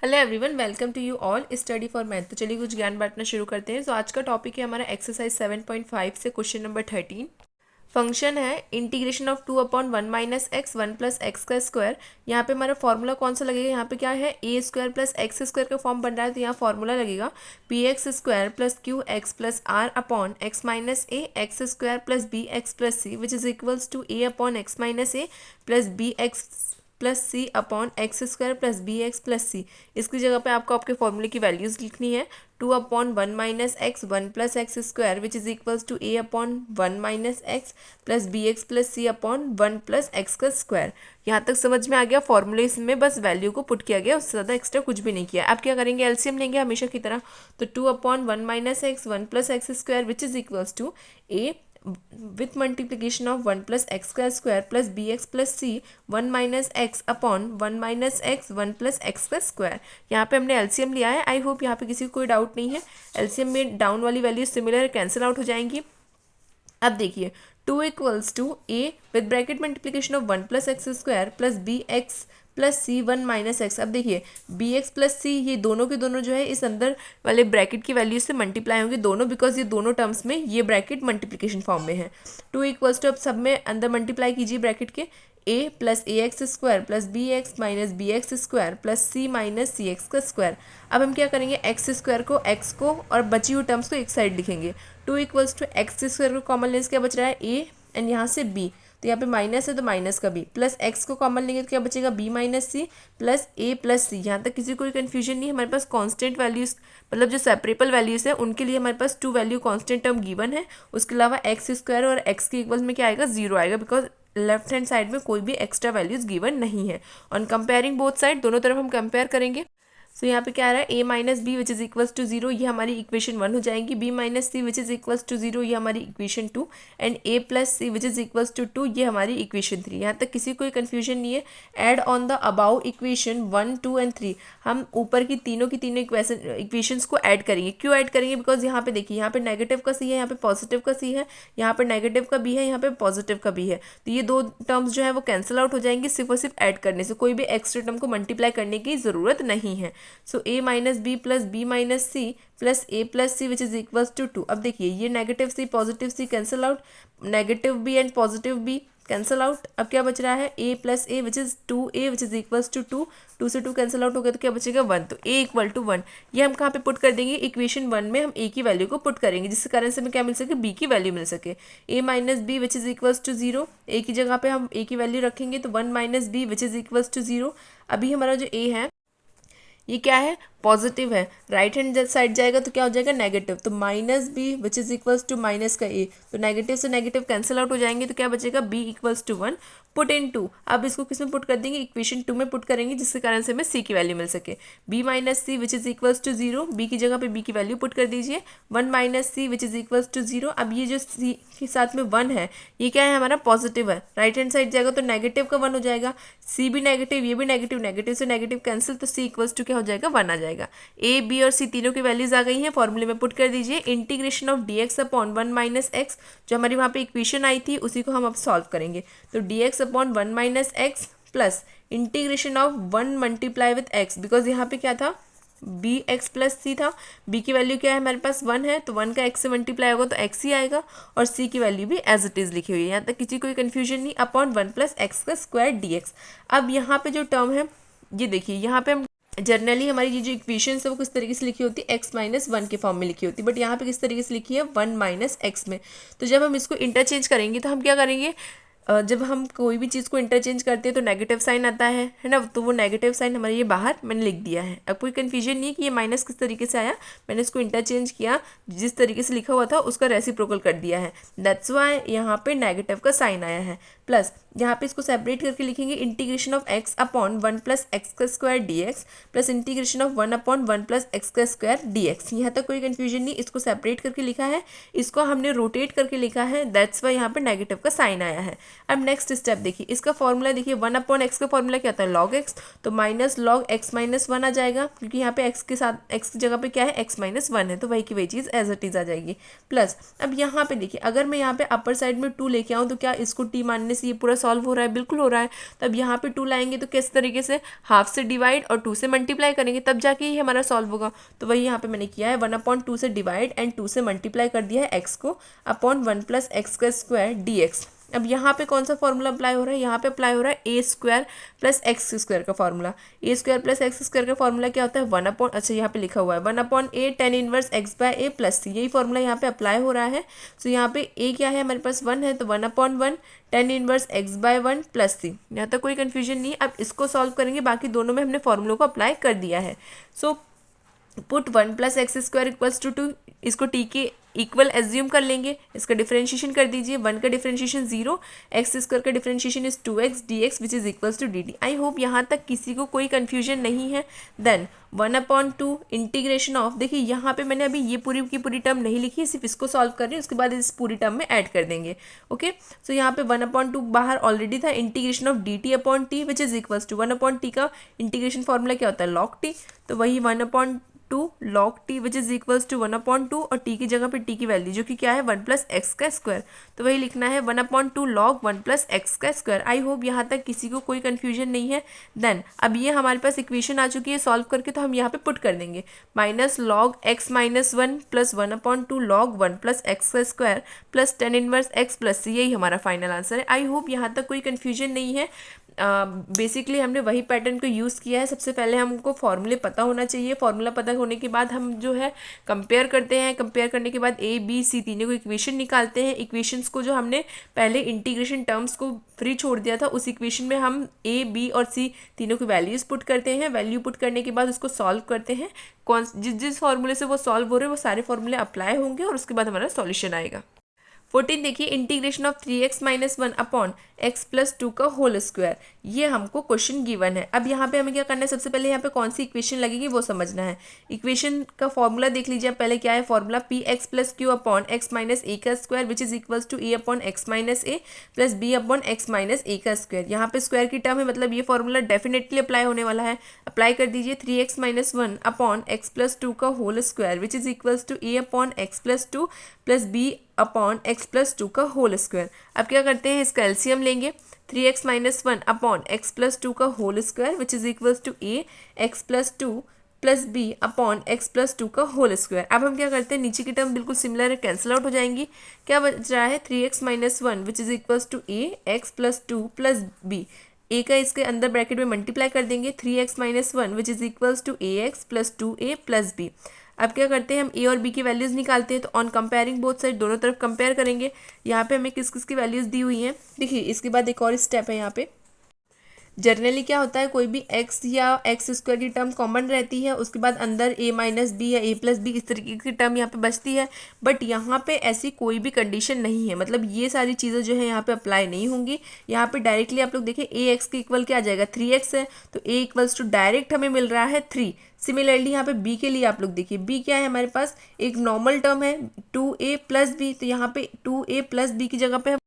Hello everyone, welcome to you all study for math. तो चलिए कुछ ज्ञान बांटना शुरू करते हैं। तो आज का टॉपिक है हमारा एक्सरसाइज 7.5 से क्वेश्चन नंबर 13। फंक्शन है integration of 2/1 minus x 1 plus x का स्क्वायर। यहाँ पे हमारा फॉर्मूला कौन सा लगेगा? यहाँ पे क्या है, A square plus x square का फॉर्म बन रहा है, तो यहाँ फॉर्मूला लगेगा P x square plus Q x plus are upon x minus A x square plus B x plus C which is equals to A upon x minus A plus B x plus C upon x square plus B x plus C. इसकी जगह पे आपको आपके फॉर्मूले की values लिखनी है। 2/1 minus x 1 plus x square which is equals to A upon 1 minus x plus B x plus C upon 1 plus x का स्क्वायर। यहाँ तक समझ में आ गया? फॉर्मूले में बस वैल्यू को पुट किया गया, उससे ज़्यादा एक्स्ट्रा कुछ भी नहीं किया। आप क्या करेंगे, एलसीएम लेंगे हमेशा की तरह। तो 2/1 minus x 1 plus x square which is equals to a with multiplication of 1 plus x का square plus bx plus c 1 minus x upon 1 minus x 1 plus x का square। यहाँ पे हमने एलसीएम लिया है। आई होप यहाँ पे किसी को कोई डाउट नहीं है। एलसीएम में डाउन वाली वैल्यू सिमिलर कैंसिल आउट हो जाएंगी। अब देखिए 2 equals to a with bracket multiplication of 1 plus x square plus B x plus c 1 minus x. अब देखिए बी एक्स प्लस सी ये दोनों के दोनों जो है इस अंदर वाले ब्रैकेट की वैल्यू से मल्टीप्लाई होंगे दोनों, बिकॉज ये दोनों टर्म्स में ये ब्रैकेट मल्टीप्लीकेशन फॉर्म में है। 2 इक्वल्स टू अब सब में अंदर मल्टीप्लाई कीजिए ब्रैकेट के, A plus A x square plus B X minus B x square plus C minus C X का स्क्वायर। अब हम क्या करेंगे, एक्स स्क्वायर को एक्स को और बची हुई टर्म्स को एक साइड लिखेंगे। 2 इक्वल्स टू एक्स स्क्वायर को कॉमन लेंगे, क्या बच रहा है ए एंड यहाँ से बी, तो यहाँ पे माइनस है तो माइनस का बी, प्लस एक्स को कॉमन लेंगे तो क्या बचेगा बी माइनस सी प्लस ए प्लस सी। यहाँ तक किसी कोई कन्फ्यूजन नहीं है। हमारे पास कांस्टेंट वैल्यूज मतलब जो सेपरेबल वैल्यूज है उनके लिए हमारे पास 2 वैल्यू कांस्टेंट टर्म गिवन है। उसके अलावा एक्स स्क्वायर और एक्स के इक्वल्स में क्या आएगा, 0 आएगा, बिकॉज लेफ्ट हैंड साइड में कोई भी एक्स्ट्रा वैल्यूज गिवन नहीं है। ऑन कंपेयरिंग बोथ साइड, दोनों तरफ हम कंपेयर करेंगे। सो यहाँ पे क्या आ रहा है, A minus B which is equals to 0, ये हमारी इक्वेशन 1 हो जाएंगी। B minus C which is equals to 0, ये हमारी equation 2 and A plus C which is equals to 2, ये हमारी इक्वेशन 3। यहाँ तक किसी कोई कन्फ्यूजन नहीं है। Add on the above equation 1, 2 and 3, हम ऊपर की तीनों इक्वेशंस को ऐड करेंगे। क्यों ऐड करेंगे, बिकॉज यहाँ पे देखिए यहाँ पे नेगेटिव का सी है, यहाँ पे पॉजिटिव का सी है, यहाँ पे नेगेटिव का बी है, यहाँ पे पॉजिटिव का बी है, तो ये दो टर्म्स जो है वो कैंसिल आउट हो जाएंगे सिर्फ और सिर्फ ऐड करने से। कोई भी एक्स्ट्रा टर्म को मल्टीप्लाई करने की ज़रूरत नहीं है। So A minus B plus B minus C plus A plus C which is equals to 2। अब देखिए ये negative C positive C cancel out, negative B and positive B cancel out. अब क्या बच रहा है, A plus A which is 2a which is equals to 2, 2 से 2 cancel out हो गया तो क्या बचेगा 1, तो a इक्वल टू 1। ये हम कहाँ पे पुट कर देंगे, इक्वेशन 1 में हम a की वैल्यू को पुट करेंगे, जिसके कारण से हमें क्या मिल सके, b की वैल्यू मिल सके। a minus B which is equals to 0, a की जगह पे हम a की वैल्यू रखेंगे तो 1 minus B which is equals to 0। अभी हमारा जो a है ये क्या है, पॉजिटिव है, राइट हैंड साइड जाएगा तो क्या हो जाएगा नेगेटिव, तो minus B which is equals to minus का ए, तो नेगेटिव से नेगेटिव कैंसिल आउट हो जाएंगे तो क्या बचेगा b equals to 1। Put in 2, अब इसको किस में पुट कर देंगे, इक्वेशन 2 में पुट करेंगे, जिसके कारण से हमें सी की वैल्यू मिल सके। B minus C which is equals to 0, b की जगह पे बी की वैल्यू पुट कर दीजिए। 1 minus C which is equals to 0। अब ये जो सी के साथ में 1 है ये क्या है, हमारा पॉजिटिव है, राइट हैंड साइड जाएगा तो नेगेटिव का 1 हो जाएगा, सी भी नेगेटिव ये भी नेगेटिव, नेगेटिव से नेगेटिव कैंसिल, तो सी इक्वल्स टू क्या हो जाएगा 1 आ जाएगा। ए बी और सी तीनों की वैल्यूज आ गई हैं, फॉर्मूले में पुट कर दीजिए। Integration of D x upon 1 minus x, जो हमारी वहाँ पे इक्वेशन आई थी उसी को हम अब सॉल्व करेंगे। तो D x upon 1 minus x plus integration of 1 multiply with x, because यहाँ पे क्या था बी एक्स प्लस सी था, बी की वैल्यू क्या है हमारे पास 1 है, तो 1 का एक्स से मल्टीप्लाई होगा तो एक्स ही आएगा, और सी की वैल्यू भी एज इट इज़ लिखी हुई है, यहाँ तक किसी कोई कन्फ्यूजन नहीं। अपॉन 1 प्लस एक्स का स्क्वायर डी एक्स। अब यहाँ पे जो टर्म है ये देखिए, यहाँ पे हम जनरली हमारी ये जो इक्वेशन है वो किस तरीके से लिखी होती है, x माइनस 1 के फॉर्म में लिखी होती है, बट यहाँ पे किस तरीके से लिखी है 1 माइनस एक्स में। तो जब हम इसको इंटरचेंज करेंगे तो हम क्या करेंगे, जब हम कोई भी चीज़ को इंटरचेंज करते हैं तो नेगेटिव साइन आता है ना, तो वो नेगेटिव साइन हमारे ये बाहर मैंने लिख दिया है। अब कोई कन्फ्यूजन नहीं है कि ये माइनस किस तरीके से आया, मैंने इसको इंटरचेंज किया, जिस तरीके से लिखा हुआ था उसका रेसिप्रोकल कर दिया है, दैट्स वाई यहाँ पे नेगेटिव का साइन आया है। प्लस यहाँ पे इसको सेपरेट करके लिखेंगे integration of x upon 1 plus x का square D X plus integration of 1 upon 1 plus x का स्क्वायर डी एक्स। यहाँ तक कोई कन्फ्यूजन नहीं, इसको सेपरेट करके लिखा है, इसको हमने रोटेट करके लिखा है, दैट्स वाई यहाँ पे नेगेटिव का साइन आया है। अब नेक्स्ट स्टेप देखिए, इसका फॉर्मूला देखिए 1 अपॉन एक्स का फॉर्मूला क्या था लॉग एक्स, तो माइनस लॉग एक्स माइनस 1 आ जाएगा, क्योंकि यहाँ पे एक्स के साथ एक्स की जगह पे क्या है एक्स माइनस 1 है, तो वही की वही चीज़ एज इट इज़ आ जाएगी। प्लस अब यहाँ पे देखिए, अगर मैं यहाँ पे अपर साइड में 2 लेके आऊँ तो क्या इसको टी मानने से ये पूरा सॉल्व हो रहा है, बिल्कुल हो रहा है। तो अब यहाँ पे 2 लाएंगे तो किस तरीके से, हाफ से डिवाइड और 2 से मल्टीप्लाई करेंगे, तब जाके ही हमारा सॉल्व होगा। तो वही यहाँ पे मैंने किया है, 1/2 से डिवाइड एंड 2 से मल्टीप्लाई कर दिया है एक्स को अपॉन 1 + x² dx। अब यहाँ पे कौन सा फॉर्मूला अप्लाई हो रहा है, यहाँ पे अप्लाई हो रहा है a² + x² का फॉर्मूला। a² + x² का फॉर्मूला क्या होता है, 1/, अच्छा यहाँ पे लिखा हुआ है 1/a tan inverse x/a + c, यही फॉर्मूला यहाँ पे अप्लाई हो रहा है। सो यहाँ पे a क्या है हमारे पास 1 है, तो 1/1 tan इनवर्स x/1 + c। यहाँ तक कोई कन्फ्यूजन नहीं। अब इसको सॉल्व करेंगे, बाकी दोनों में हमने फॉर्मूलों को अप्लाई कर दिया है। सो पुट 1 + x² = 2, इसको t के इक्वल एज्यूम कर लेंगे, इसका डिफरेंशिएशन कर दीजिए। 1 का डिफरेंशिएशन 0, x² का differentiation is 2x dx which is equals to dt। I hope यहाँ तक किसी को कोई कन्फ्यूजन नहीं है। देन 1/2 इंटीग्रेशन ऑफ, देखिए यहाँ पे मैंने अभी ये पूरी की पूरी टर्म नहीं लिखी, सिर्फ इसको सॉल्व कर रही हूँ, उसके बाद इस पूरी टर्म में ऐड कर देंगे। ओके, सो यहाँ पे 1/2 बाहर ऑलरेडी था, integration of dt/t which is equals to 1/t का इंटीग्रेशन फॉर्मूला क्या होता है, log t, तो वही 1/2 log t which is equals to 1/2 और t की जगह पे t की वैल्यू जो कि क्या है 1 + x², तो वही लिखना है 1/2 log 1 + x²। आई होप यहाँ तक किसी को कोई कन्फ्यूजन नहीं है। देन अब ये हमारे पास इक्वेशन आ चुकी है सॉल्व करके, तो हम यहाँ पे पुट कर देंगे -log x - 1 + 1/2 log 1 + x² + tan inverse x + c, यही हमारा फाइनल आंसर है। आई होप यहाँ तक कोई कन्फ्यूजन नहीं है। बेसिकली हमने वही पैटर्न को यूज़ किया है। सबसे पहले हमको फॉर्मूले पता होना चाहिए, फॉर्मूला पता होने के बाद हम जो है कंपेयर करते हैं, कंपेयर करने के बाद a b c तीनों को इक्वेशन निकालते हैं। इक्वेशंस को जो हमने पहले इंटीग्रेशन टर्म्स को फ्री छोड़ दिया था, उस इक्वेशन में हम a b और c तीनों की वैल्यूज़ पुट करते हैं। वैल्यू पुट करने के बाद उसको सॉल्व करते हैं, कौन जिस फॉर्मूले से वो सॉल्व हो रहे हैं वो सारे फॉर्मूले अप्लाई होंगे और उसके बाद हमारा सॉल्यूशन आएगा। 14 देखिए, integration of 3x - 1 upon x + 2 का होल स्क्वायर, ये हमको क्वेश्चन गिवन है। अब यहाँ पे हमें क्या करना है, सबसे पहले यहाँ पे कौन सी इक्वेशन लगेगी वो समझना है। इक्वेशन का फॉर्मूला देख लीजिए पहले, क्या है formula, px + q upon x - a का square which is equals to a upon x - a plus b upon x - a का स्क्वायर। यहाँ पे स्क्वायर की टर्म है, मतलब ये फॉर्मूला डेफिनेटली अप्लाई होने वाला है। अप्लाई कर दीजिए 3x - 1 अपॉन x + 2 का whole square which is equals to a upon x + 2 plus b upon x + 2 का होल स्क्वायर। अब क्या करते हैं, इसका एलसीएम लेंगे, 3x - 1 अपॉन x + 2 का whole square which is equals to a x + 2 plus b upon x + 2 का whole square. अब हम क्या करते हैं, नीचे की टर्म बिल्कुल सिमिलर है, कैंसिल आउट हो जाएंगी। क्या बच रहा है, 3x - 1 which is equals to a x + 2 plus b, a का इसके अंदर ब्रैकेट में मल्टीप्लाई कर देंगे, 3x - 1 which is equals to ax + 2a plus b। अब क्या करते हैं, हम a और b की वैल्यूज़ निकालते हैं। तो ऑन कंपेयरिंग बोथ साइड, दोनों तरफ कंपेयर करेंगे। यहाँ पे हमें किस किस की वैल्यूज़ दी हुई हैं, देखिए इसके बाद एक और स्टेप है। यहाँ पे जनरली क्या होता है, कोई भी x या x² की टर्म कॉमन रहती है, उसके बाद अंदर a - b या a + b इस तरीके की टर्म यहाँ पे बचती है। बट यहाँ पे ऐसी कोई भी कंडीशन नहीं है, मतलब ये सारी चीज़ें जो है यहाँ पे अप्लाई नहीं होंगी। यहाँ पे डायरेक्टली आप लोग देखिए a x के इक्वल क्या आ जाएगा, 3x है, तो a इक्वल्स टू डायरेक्ट हमें मिल रहा है 3। सिमिलरली यहाँ पे b के लिए आप लोग देखिए, b क्या है हमारे पास, एक नॉर्मल टर्म है 2a + b, तो यहाँ पे 2a + b की जगह पे हम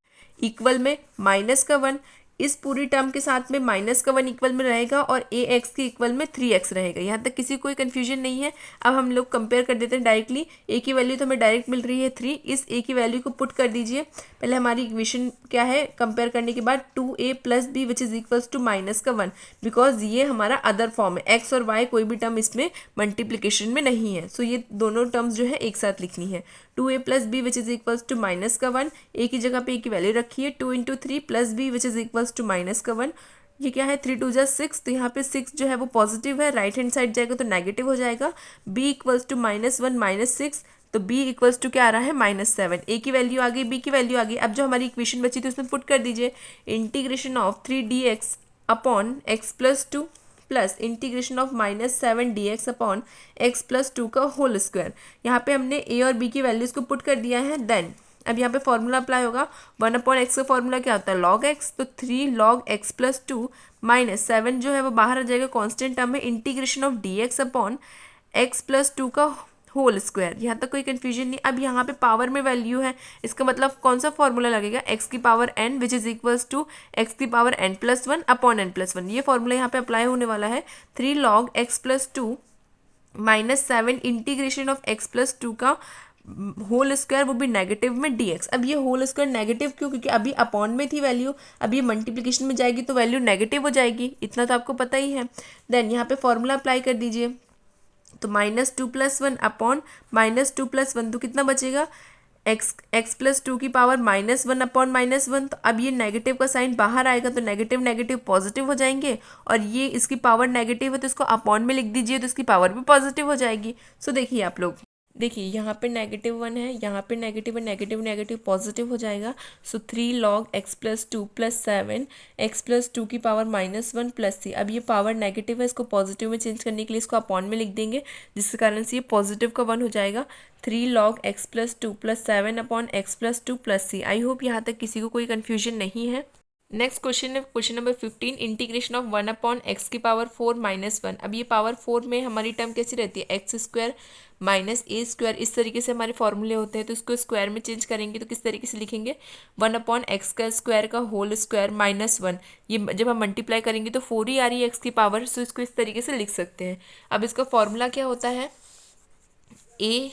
इक्वल में -1, इस पूरी टर्म के साथ में -1 इक्वल में रहेगा और ax के इक्वल में 3x रहेगा। यहाँ तक किसी कोई कन्फ्यूजन नहीं है। अब हम लोग कंपेयर कर देते हैं डायरेक्टली, a की वैल्यू तो हमें डायरेक्ट मिल रही है 3, इस a की वैल्यू को पुट कर दीजिए। पहले हमारी इक्वेशन क्या है, कंपेयर करने के बाद 2a + b which is equals to -1, because ये हमारा अदर फॉर्म है, x और y कोई भी टर्म इसमें मल्टीप्लीकेशन में नहीं है। सो ये दोनों टर्म्स जो है एक साथ लिखनी है। 2a + b which is equals to -1, a की जगह पे a की वैल्यू रखिए, 2 × 3 + b which is equals to -1। ये क्या है, 3 × 2 = 6, तो यहाँ पे 6 जो है वो पॉजिटिव है, राइट हैंड साइड जाएगा तो नेगेटिव हो जाएगा। b इक्वल्स टू -1 - 6, तो b इक्वल्स टू क्या आ रहा है, -7। a की वैल्यू आ गई, b की वैल्यू आ गई। अब जो हमारी इक्वेशन बची थी उसमें पुट कर दीजिए, integration of 3 dx upon x + 2 plus integration of -7 dx upon x + 2 का होल स्क्वायर। यहाँ पे हमने a और b की वैल्यूज़ को पुट कर दिया है। देन अब यहाँ पे फॉर्मूला अप्लाई होगा, 1/x का फॉर्मूला क्या होता है, log x, तो 3 log x + 2 -7 जो है वो बाहर आ जाएगा, कांस्टेंट टर्म में, integration of dx upon x + 2 का होल स्क्वायर। यहाँ तक कोई कन्फ्यूजन नहीं। अब यहाँ पे पावर में वैल्यू है, इसका मतलब कौन सा फॉर्मूला लगेगा, x की power n which is equals to x की पावर n + 1 अपॉन n + 1, ये फॉर्मूला यहाँ पे अप्लाई होने वाला है। 3 log x + 2 -7 integration of x + 2 का होल स्क्वायर वो भी नेगेटिव में dx। अब ये होल स्क्वायर नेगेटिव क्यों, क्योंकि अभी अपॉन में थी वैल्यू, अब ये मल्टीप्लिकेशन में जाएगी तो वैल्यू नेगेटिव हो जाएगी, इतना तो आपको पता ही है। देन यहाँ पे फॉर्मूला अप्लाई कर दीजिए, तो -2 + 1 अपॉन -2 + 1 तो कितना बचेगा, एक्स प्लस टू की पावर -1 अपॉन -1। तो अब ये नेगेटिव का साइन बाहर आएगा तो नेगेटिव नेगेटिव पॉजिटिव हो जाएंगे, और ये इसकी पावर नेगेटिव है तो इसको अपॉन में लिख दीजिए तो इसकी पावर भी पॉजिटिव हो जाएगी। सो देखिए आप लोग, देखिए यहाँ पे -1 है, यहाँ पे नेगेटिव है, नेगेटिव नेगेटिव पॉजिटिव हो जाएगा। सो 3 log x + 2 + 7 x + 2 की पावर -1 + c। अब ये पावर नेगेटिव है, इसको पॉजिटिव में चेंज करने के लिए इसको अपॉन में लिख देंगे, जिसके कारण से ये पॉजिटिव का 1 हो जाएगा। 3 log x + 2 + 7 upon x + 2 + c। I hope यहाँ तक किसी को कोई कन्फ्यूजन नहीं है। नेक्स्ट क्वेश्चन है question number 15, integration of 1 upon X की पावर 4 - 1। अब ये पावर 4 में हमारी टर्म कैसी रहती है, x² - a², इस तरीके से हमारे फॉर्मूले होते हैं। तो इसको स्क्वायर में चेंज करेंगे तो किस तरीके से लिखेंगे, 1 अपॉन एक्स का स्क्वायर का होल स्क्वायर -1। ये जब हम मल्टीप्लाई करेंगे तो 4 ही आ रही है एक्स की पावर, सो इसको इस तरीके से लिख सकते हैं। अब इसका फॉर्मूला क्या होता है, a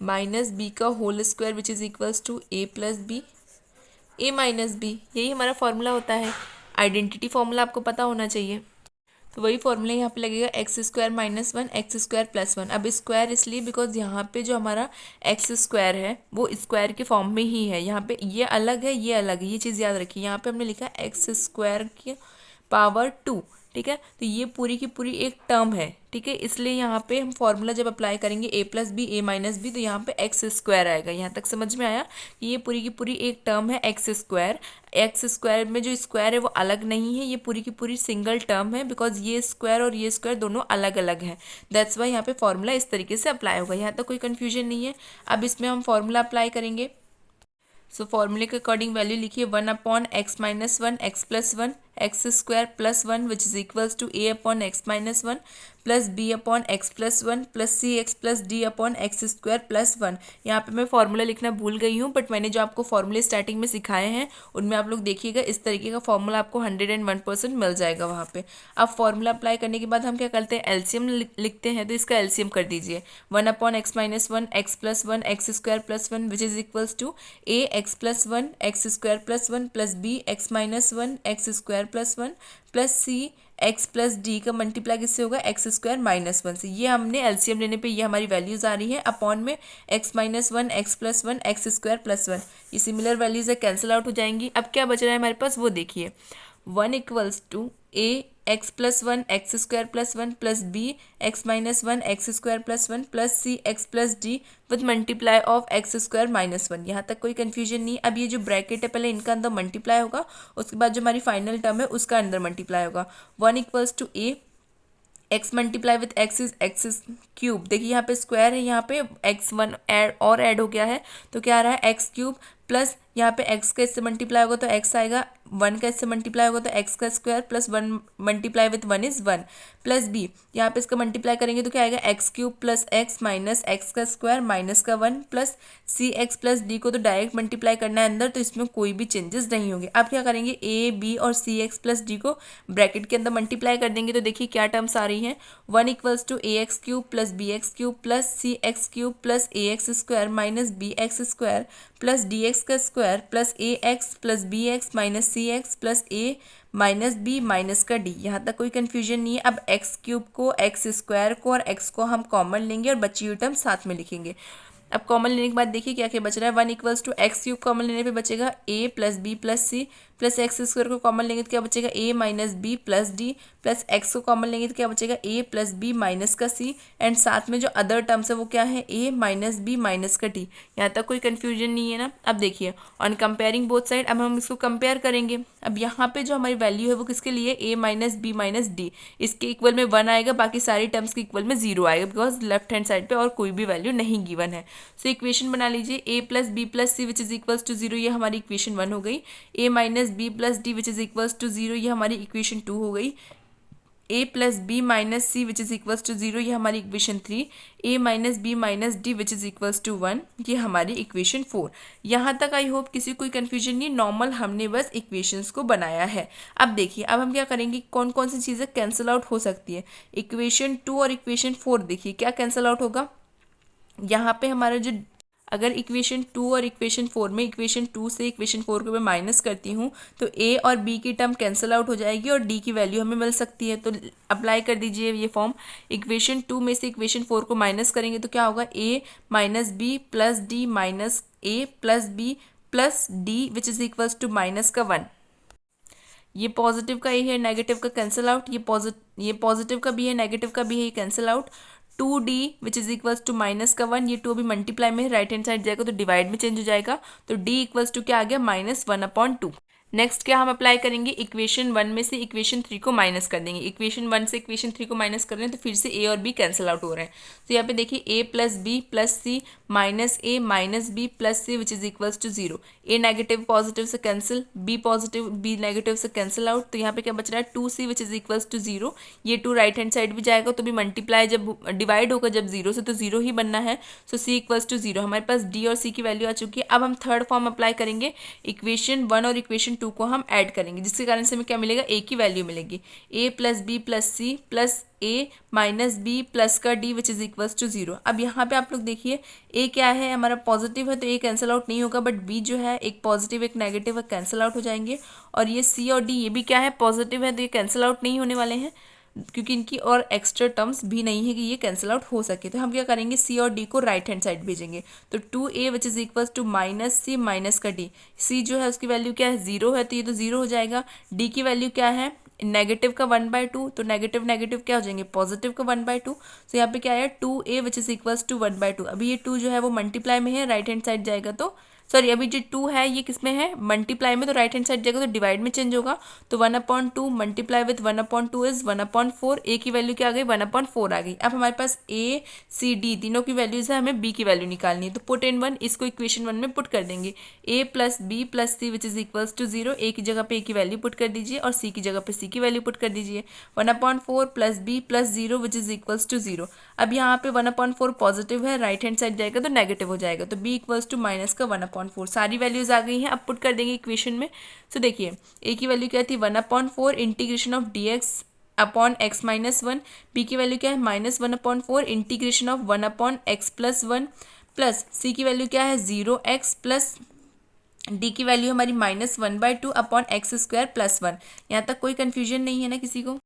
- b का whole square which is equals to a + b, a - b, यही हमारा फॉर्मूला होता है। आइडेंटिटी फॉर्मूला आपको पता होना चाहिए, तो वही फॉर्मूला यहाँ पे लगेगा, x² - 1 x² + 1। अब स्क्वायर इसलिए बिकॉज यहाँ पे जो हमारा x² है वो स्क्वायर के फॉर्म में ही है, यहाँ पे ये अलग है ये अलग है, ये चीज़ याद रखिए। यहाँ पे हमने लिखा x² की पावर 2, ठीक है, तो ये पूरी की पूरी एक टर्म है, ठीक है, इसलिए यहाँ पे हम फॉर्मूला जब अप्लाई करेंगे a + b a - b, तो यहाँ पे x² आएगा। यहाँ तक समझ में आया कि ये पूरी की पूरी एक टर्म है x²। में जो स्क्वायर है वो अलग नहीं है, ये पूरी की पूरी सिंगल टर्म है, बिकॉज ये स्क्वायर और ये स्क्वायर दोनों अलग अलग हैं। दैट्स वाई यहाँ पे फॉर्मूला इस तरीके से अप्लाई होगा। यहाँ तक कोई कन्फ्यूजन नहीं है। अब इसमें हम फॉर्मूला अप्लाई करेंगे। सो फॉर्मूले के अकॉर्डिंग वैल्यू लिखिए, 1 upon x - 1 x + 1 x² + 1 which is equals to a upon x - 1 plus b upon x + 1 plus c x plus d upon x² + 1। यहाँ पे मैं फॉर्मूला लिखना भूल गई हूँ, बट मैंने जो आपको फॉर्मूले स्टार्टिंग में सिखाए हैं उनमें आप लोग देखिएगा, इस तरीके का फॉर्मूला आपको 101% मिल जाएगा वहाँ पे। अब फॉर्मूला अप्लाई करने के बाद हम क्या करते हैं, एलसीएम लिखते हैं, तो इसका एलसीएम कर दीजिए। 1 upon x - 1 x + 1 x² + 1 which is equals to a x + 1 x² + 1 plus b x - 1 x² + 1 plus c x plus d का मल्टीप्लाई किससे होगा, x² - 1 से। ये हमने एलसीएम लेने पे ये हमारी वैल्यूज आ रही है, अपॉन में x - 1 x + 1 x² + 1। ये सिमिलर वैल्यूज है, कैंसिल आउट हो जाएंगी। अब क्या बच रहा है हमारे पास वो देखिए, 1 equals to a x + 1 x² + 1 plus b x - 1 x² + 1 plus c x plus d with multiply of x² - 1। यहाँ तक कोई कन्फ्यूजन नहीं। अब ये जो ब्रैकेट है पहले इनका अंदर मल्टीप्लाई होगा, उसके बाद जो हमारी फाइनल टर्म है उसका अंदर मल्टीप्लाई होगा। 1 equals to a x multiply with x³ देखिए यहाँ पे स्क्वायर है, यहाँ पे x1 ऐड हो गया है, तो क्या आ रहा है x³ प्लस यहाँ पे x का इससे मल्टीप्लाई होगा तो x आएगा, 1 का इससे मल्टीप्लाई होगा तो x का square plus 1 multiply with 1 is 1 plus b, यहाँ पे इसका मल्टीप्लाई करेंगे तो क्या आएगा, x³ plus x minus x का स्क्वायर माइनस का 1 plus c x plus D को तो डायरेक्ट मल्टीप्लाई करना है अंदर, तो इसमें कोई भी चेंजेस नहीं होंगे। अब क्या करेंगे, a b और सी एक्स प्लस डी को ब्रैकेट के अंदर मल्टीप्लाई कर देंगे, तो देखिए क्या टर्म्स आ रही हैं, 1 equals to ax³ plus bx³ plus cx³ plus ax² minus bx² plus dx का square plus ax plus bx minus cx plus a minus b minus का d। यहाँ तक कोई कन्फ्यूजन नहीं है। अब x³ को x² को और x को हम कॉमन लेंगे और बची हुई टर्म साथ में लिखेंगे। अब कॉमन लेने के बाद देखिए क्या क्या बच रहा है, 1 इक्वल्स टू x³ कॉमन लेने पे बचेगा a plus b plus c plus x² को कॉमन लेंगे तो क्या बचेगा, a minus b plus d plus x को कॉमन लेंगे तो क्या बचेगा, a प्लस b माइनस का c एंड साथ में जो अदर टर्म्स है वो क्या है, a माइनस b माइनस का d। यहाँ तक कोई कन्फ्यूजन नहीं है ना। अब देखिए ऑन कंपेयरिंग बोथ साइड, अब हम इसको कंपेयर करेंगे। अब यहाँ पे जो हमारी वैल्यू है वो किसके लिए, a minus b minus d, इसके इक्वल में 1 आएगा, बाकी सारी टर्म्स के इक्वल में 0 आएगा, बिकॉज लेफ्ट हैंड साइड पे और कोई भी वैल्यू नहीं गिवन है। सो इक्वेशन बना लीजिए, a plus B plus C which is equals to 0, ये हमारी इक्वेशन 1 हो गई। a minus B plus D which is equals to 0, ये हमारी इक्वेशन 2 हो गई। a plus B minus C which is equals to 0, ये हमारी equation 3। a minus b minus d which is equals to 1, ये हमारी इक्वेशन 4। यहाँ तक आई होप किसी कोई कन्फ्यूजन नहीं, नॉर्मल हमने बस इक्वेशंस को बनाया है। अब देखिए अब हम क्या करेंगे, कौन कौन सी चीज़ें कैंसिल आउट हो सकती है। इक्वेशन 2 और इक्वेशन 4 देखिए क्या कैंसिल आउट होगा, यहाँ पे हमारा जो अगर इक्वेशन 2 और इक्वेशन 4 में इक्वेशन 2 से इक्वेशन 4 को मैं माइनस करती हूँ तो ए और बी की टर्म कैंसिल आउट हो जाएगी और डी की वैल्यू हमें मिल सकती है। तो अप्लाई कर दीजिए ये फॉर्म। इक्वेशन 2 में से इक्वेशन 4 को माइनस करेंगे तो क्या होगा, A minus B plus D minus A plus B plus D which is equals to minus का 1। ये पॉजिटिव का ए है, नेगेटिव का कैंसिल आउट, ये पॉजिटिव का भी है, नेगेटिव का भी है, ये cancel out. 2d which is equals to minus का 1, ये 2 अभी मल्टीप्लाई में है, राइट हैंड साइड जाएगा तो डिवाइड में चेंज हो जाएगा। तो d इक्वल्स टू क्या आ गया, -1/2। नेक्स्ट क्या हम अप्लाई करेंगे, इक्वेशन 1 में से इक्वेशन 3 को माइनस कर देंगे। इक्वेशन 1 से इक्वेशन 3 को माइनस कर रहे हैं तो फिर से ए और बी कैंसिल आउट हो रहे हैं। तो यहाँ पे देखिए a plus B plus C minus A minus B plus C which is equals to 0। A negative positive से cancel, B positive B negative से कैंसिल आउट। तो यहाँ पे क्या बच रहा है, 2c which is equals to 0। ये 2 राइट हैंड साइड भी जाएगा तो भी मल्टीप्लाई जब डिवाइड होगा जब 0 से तो 0 ही बनना है। सो c इक्वल्स टू 0। हमारे पास d और c की वैल्यू आ चुकी है। अब हम थर्ड फॉर्म अप्लाई करेंगे। इक्वेशन 1 और इक्वेशन 2 को हम ऐड करेंगे जिसके कारण से हमें क्या मिलेगा, a की वैल्यू मिलेगी a plus B plus c plus a minus B plus का d which is equals to 0। अब यहाँ पे आप लोग देखिए a क्या है, हमारा पॉजिटिव है तो a कैंसिल आउट नहीं होगा, बट b जो है एक पॉजिटिव एक नेगेटिव है, कैंसिल आउट हो जाएंगे। और ये c और d ये भी क्या है, पॉजिटिव है तो ये कैंसिल आउट नहीं होने वाले हैं क्योंकि इनकी और एक्स्ट्रा टर्म्स भी नहीं है कि ये कैंसिल आउट हो सके। तो हम क्या करेंगे, सी और डी को राइट हैंड साइड भेजेंगे। तो 2a which is equals to minus c minus का डी। सी जो है उसकी वैल्यू क्या है, 0 है तो ये तो 0 हो जाएगा। डी की वैल्यू क्या है, नेगेटिव का 1/2, तो नेगेटिव नेगेटिव क्या हो जाएंगे, पॉजिटिव का 1/2। तो यहाँ पे क्या है, 2a which is equals to 1/2। अभी ये 2 जो है वो मल्टीप्लाई में है, राइट हैंड साइड जाएगा तो सॉरी अभी जो 2 है ये किस में है, मल्टीप्लाई में, तो राइट हैंड साइड जाएगा तो डिवाइड में चेंज होगा। तो 1/2 मल्टीप्लाई विथ 1/2 इज 1/4। ए की वैल्यू क्या आ गई, 1/4 आ गई। अब हमारे पास ए सी डी तीनों की वैल्यूज है, हमें बी की वैल्यू निकालनी है। तो पुट इन 1, इसको इक्वेशन 1 में पुट कर देंगे। A plus B plus C which is equals to 0। A की जगह पे ए की वैल्यू पुट कर दीजिए और सी की जगह पे सी की वैल्यू पुट कर दीजिए। 1/4 plus B plus 0 which is equals to 0। अब यहाँ पे 1/4 पॉजिटिव है, राइट हैंड साइड जाएगा तो नेगेटिव हो जाएगा। तो b इक्वल्स टू माइनस का 1/4। सारी वैल्यूज आ गई हैं, अब पुट कर देंगे इक्वेशन में। तो देखिए a की वैल्यू क्या थी, 1/4 integration of dx upon x minus 1। b की वैल्यू क्या है, -1/4 integration of 1/x plus 1 plus c की वैल्यू क्या है, 0x प्लस d की वैल्यू हमारी -1/2 अपॉन एक्स स्क्वायर प्लस 1। यहाँ तक कोई कन्फ्यूजन नहीं है ना किसी को।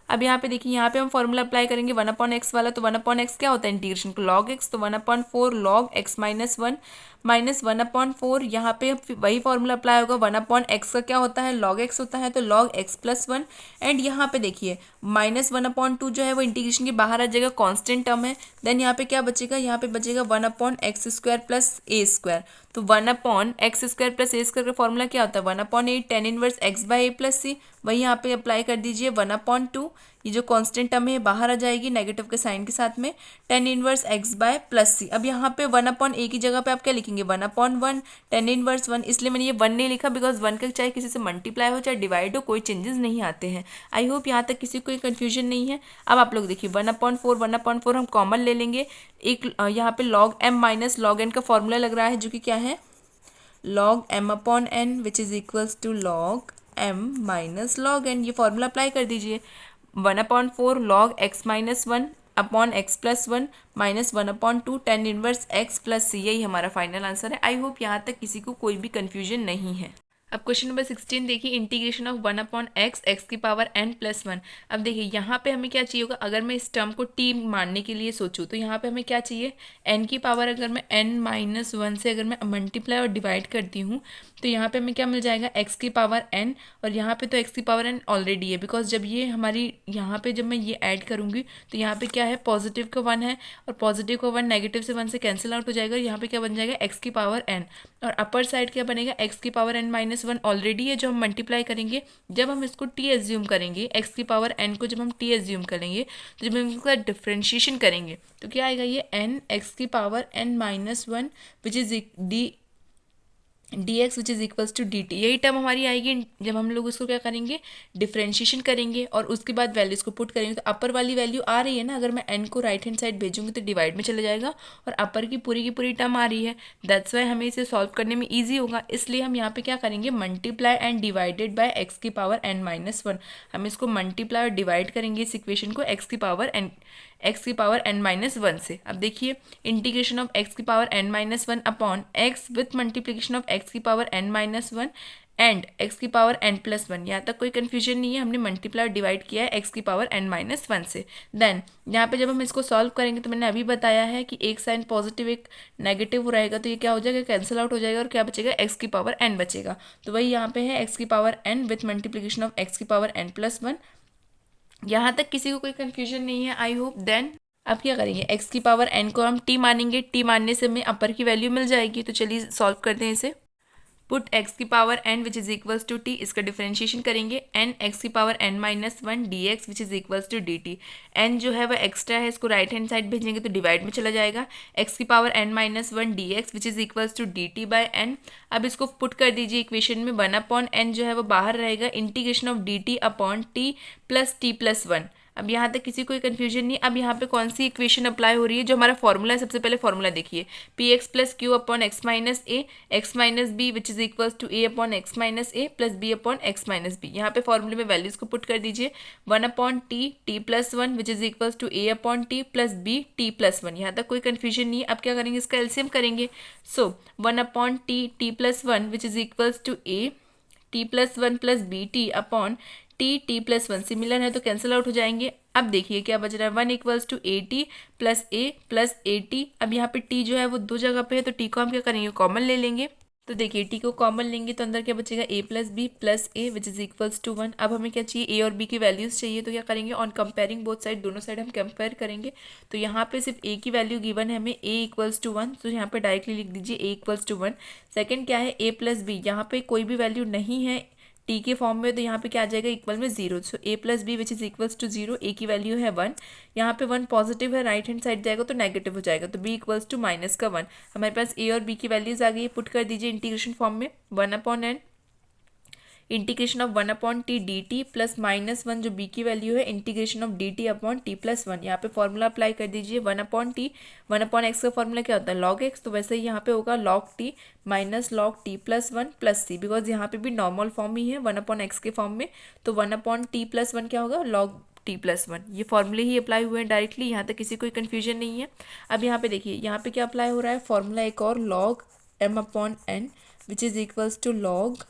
अब यहाँ पे देखिए, यहाँ पे हम फॉर्मूला अप्लाई करेंगे 1/x वाला। तो 1/x क्या होता है, इंटीग्रेशन को log x, तो 1/4 log x माइनस 1 माइनस 1/4। यहाँ पे वही फॉर्मूला अप्लाई होगा। 1/x का क्या होता है, log x होता है, तो log x प्लस 1। एंड यहाँ पे देखिए -1/2 जो है वो इंटीग्रेशन के बाहर आ जाएगा, कॉन्स्टेंट टर्म है। देन यहाँ पे क्या बचेगा, यहाँ पे बचेगा 1/x square plus A square. तो 1/x square plus A square का फॉर्मूला क्या होता है, 1/8 tan inverse x by A plus C. वही यहाँ पे अप्लाई कर दीजिए 1/2, ये जो कांस्टेंट टर्म है बाहर आ जाएगी नेगेटिव के साइन के साथ में, tan inverse x by plus सी। अब यहाँ पे 1/a की जगह पे आप क्या लिखेंगे, 1/1 tan इनवर्स 1। इसलिए मैंने ये 1 नहीं लिखा बिकॉज 1 का चाहे किसी से मल्टीप्लाई हो चाहे डिवाइड हो कोई चेंजेस नहीं आते हैं। आई होप यहाँ तक किसी को कोई कन्फ्यूजन नहीं है। अब आप लोग देखिए 1/4 हम कॉमन ले लेंगे। एक यहाँ पे log m minus log n का फॉर्मूला लग रहा है जो कि क्या है, log m/n which is equals to log m minus log n। ये फॉर्मूला अप्लाई कर दीजिए। 1/4 log x minus 1 upon x plus 1 minus 1/2 tan inverse x plus सी। यही हमारा फाइनल आंसर है। आई होप यहाँ तक किसी को कोई भी कन्फ्यूजन नहीं है। अब क्वेश्चन नंबर 16 देखिए, इंटीग्रेशन ऑफ 1/x x की पावर n प्लस 1। अब देखिए यहाँ पे हमें क्या चाहिए होगा, अगर मैं इस टर्म को t मानने के लिए सोचूं तो यहाँ पे हमें क्या चाहिए, n की पावर अगर मैं n माइनस 1 से अगर मैं मल्टीप्लाई और डिवाइड करती हूँ तो यहाँ पे हमें क्या मिल जाएगा, x की पावर n। और यहाँ पे तो x की पावर n ऑलरेडी है बिकॉज जब ये हमारी यहाँ पे जब मैं ये ऐड करूँगी तो यहाँ पे क्या है, पॉजिटिव का 1 है और पॉजिटिव का 1 नेगेटिव से 1 से कैंसिल आउट हो जाएगा। यहाँ पे क्या बन जाएगा, x की पावर n। और अपर साइड क्या बनेगा, x की पावर n माइनस 1 ऑलरेडी है जो हम मल्टीप्लाई करेंगे। जब हम इसको t एज्यूम करेंगे, x की पावर n को जब हम t एज्यूम करेंगे तो जब हम इसका डिफ्रेंशिएशन करेंगे तो क्या आएगा, ये n x की power n minus 1 which is dx which is equals to dt। यही टर्म हमारी आएगी जब हम लोग उसको क्या करेंगे, डिफ्रेंशिएशन करेंगे और उसके बाद वैल्यूज़ को पुट करेंगे। तो अपर वाली वैल्यू आ रही है ना, अगर मैं n को राइट हैंड साइड भेजूंगी तो डिवाइड में चला जाएगा और अपर की पूरी टर्म आ रही है। दैट्स वाई हमें इसे सॉल्व करने में ईजी होगा। इसलिए हम यहाँ पे क्या करेंगे, multiply and divided by x की पावर n माइनस 1। हम इसको मल्टीप्लाई और डिवाइड करेंगे इस इक्वेशन को x की पावर एक्स की पावर n माइनस वन से। अब देखिए इंटीग्रेशन ऑफ एक्स की power n minus one upon X with multiplication of X की power n minus one and X की पावर n प्लस वन। यहाँ तक कोई कन्फ्यूजन नहीं है, हमने मल्टीप्लाई और डिवाइड किया है एक्स की पावर n माइनस वन से। देन यहाँ पे जब हम इसको सॉल्व करेंगे तो मैंने अभी बताया है कि एक साइन पॉजिटिव एक नेगेटिव रहेगा, तो ये क्या हो जाएगा, कैंसिल आउट हो जाएगा और क्या बचेगा, एक्स की पावर n बचेगा। तो वही यहाँ पे है एक्स की power n with multiplication of X की पावर n प्लस वन। यहाँ तक किसी को कोई कन्फ्यूजन नहीं है, आई होप। देन अब क्या करेंगे, x की पावर n को हम t मानेंगे, t मानने से हमें अपर की वैल्यू मिल जाएगी। तो चलिए सॉल्व करते हैं इसे। पुट x की power n which is equals to t, इसका डिफरेंशिएशन करेंगे, n x की power n minus one D x which is equals to D t. n जो है वह एक्स्ट्रा है, इसको राइट हैंड साइड भेजेंगे तो डिवाइड में चला जाएगा, x की power n minus one D x which is equals to D t by n. अब इसको पुट कर दीजिए इक्वेशन में, वन अपॉन n जो है वो बाहर रहेगा, integration of d t upon T plus one. अब यहाँ तक किसी कोई कन्फ्यूजन नहीं। अब यहाँ पे कौन सी इक्वेशन अप्लाई हो रही है, जो हमारा फॉर्मूला है, सबसे पहले फॉर्मूला देखिए, p x plus q upon x minus A x minus B which is equals to A upon x minus A plus b upon x minus b. यहाँ पे फॉर्मूले में वैल्यूज को पुट कर दीजिए, one upon T plus one which is equals to A upon T plus b t plus one. यहाँ तक कोई कन्फ्यूजन नहीं है। अब क्या करेंगे, इसका एलसीएम करेंगे। So one upon T plus one which is equals to a t plus one plus b t upon T plus one, similar है तो कैंसिल आउट हो जाएंगे। अब देखिए क्या बच रहा है, one equals to a t plus a t. अब यहाँ पे टी जो है वो दो जगह पे है, तो टी को हम क्या करेंगे, कॉमन ले लेंगे। तो देखिए टी को कॉमन लेंगे तो अंदर क्या बचेगा, A plus B plus A which is equals to one. अब हमें क्या चाहिए, ए और बी की वैल्यूज चाहिए, तो क्या करेंगे, ऑन कंपेयरिंग बोथ साइड, दोनों साइड हम कंपेयर करेंगे। तो यहाँ पे सिर्फ ए की वैल्यू गिवन है हमें, ए इक्वल्स टू वन, तो यहाँ पे डायरेक्टली लिख दीजिए ए इक्वल्स टू वन। सेकेंड क्या है, ए प्लस बी, यहाँ पे कोई भी वैल्यू नहीं है टी के फॉर्म में, तो यहाँ पे क्या आ जाएगा, इक्वल में zero. So A plus B which is equals to zero, ए की वैल्यू है वन, यहाँ पे वन पॉजिटिव है, राइट हैंड साइड जाएगा तो नेगेटिव हो जाएगा, तो बी इक्वल्स टू माइनस का वन। हमारे पास ए और बी की वैल्यूज आ गई, पुट कर दीजिए इंटीग्रेशन फॉर्म में, one upon n integration of one upon t d t plus minus one जो बी की वैल्यू है, integration of d t upon T plus one. यहाँ पे फॉर्मूला अप्लाई कर दीजिए, वन अपॉन एक्स का फॉर्मूला क्या होता है, लॉग एक्स, तो वैसे ही यहाँ पे होगा log T minus log T plus one plus c, because यहाँ पे भी नॉर्मल फॉर्म ही है वन अपॉन एक्स के फॉर्म में, तो one upon T plus one क्या होगा, लॉग टी प्लस वन। ये फॉर्मूले ही अप्लाई हुए हैं डायरेक्टली, यहाँ तक किसी कोई कन्फ्यूजन नहीं है। अब यहाँ पे देखिए, यहाँ पे क्या अप्लाई हो रहा है, फॉर्मूला एक और, log M upon N which is equals to log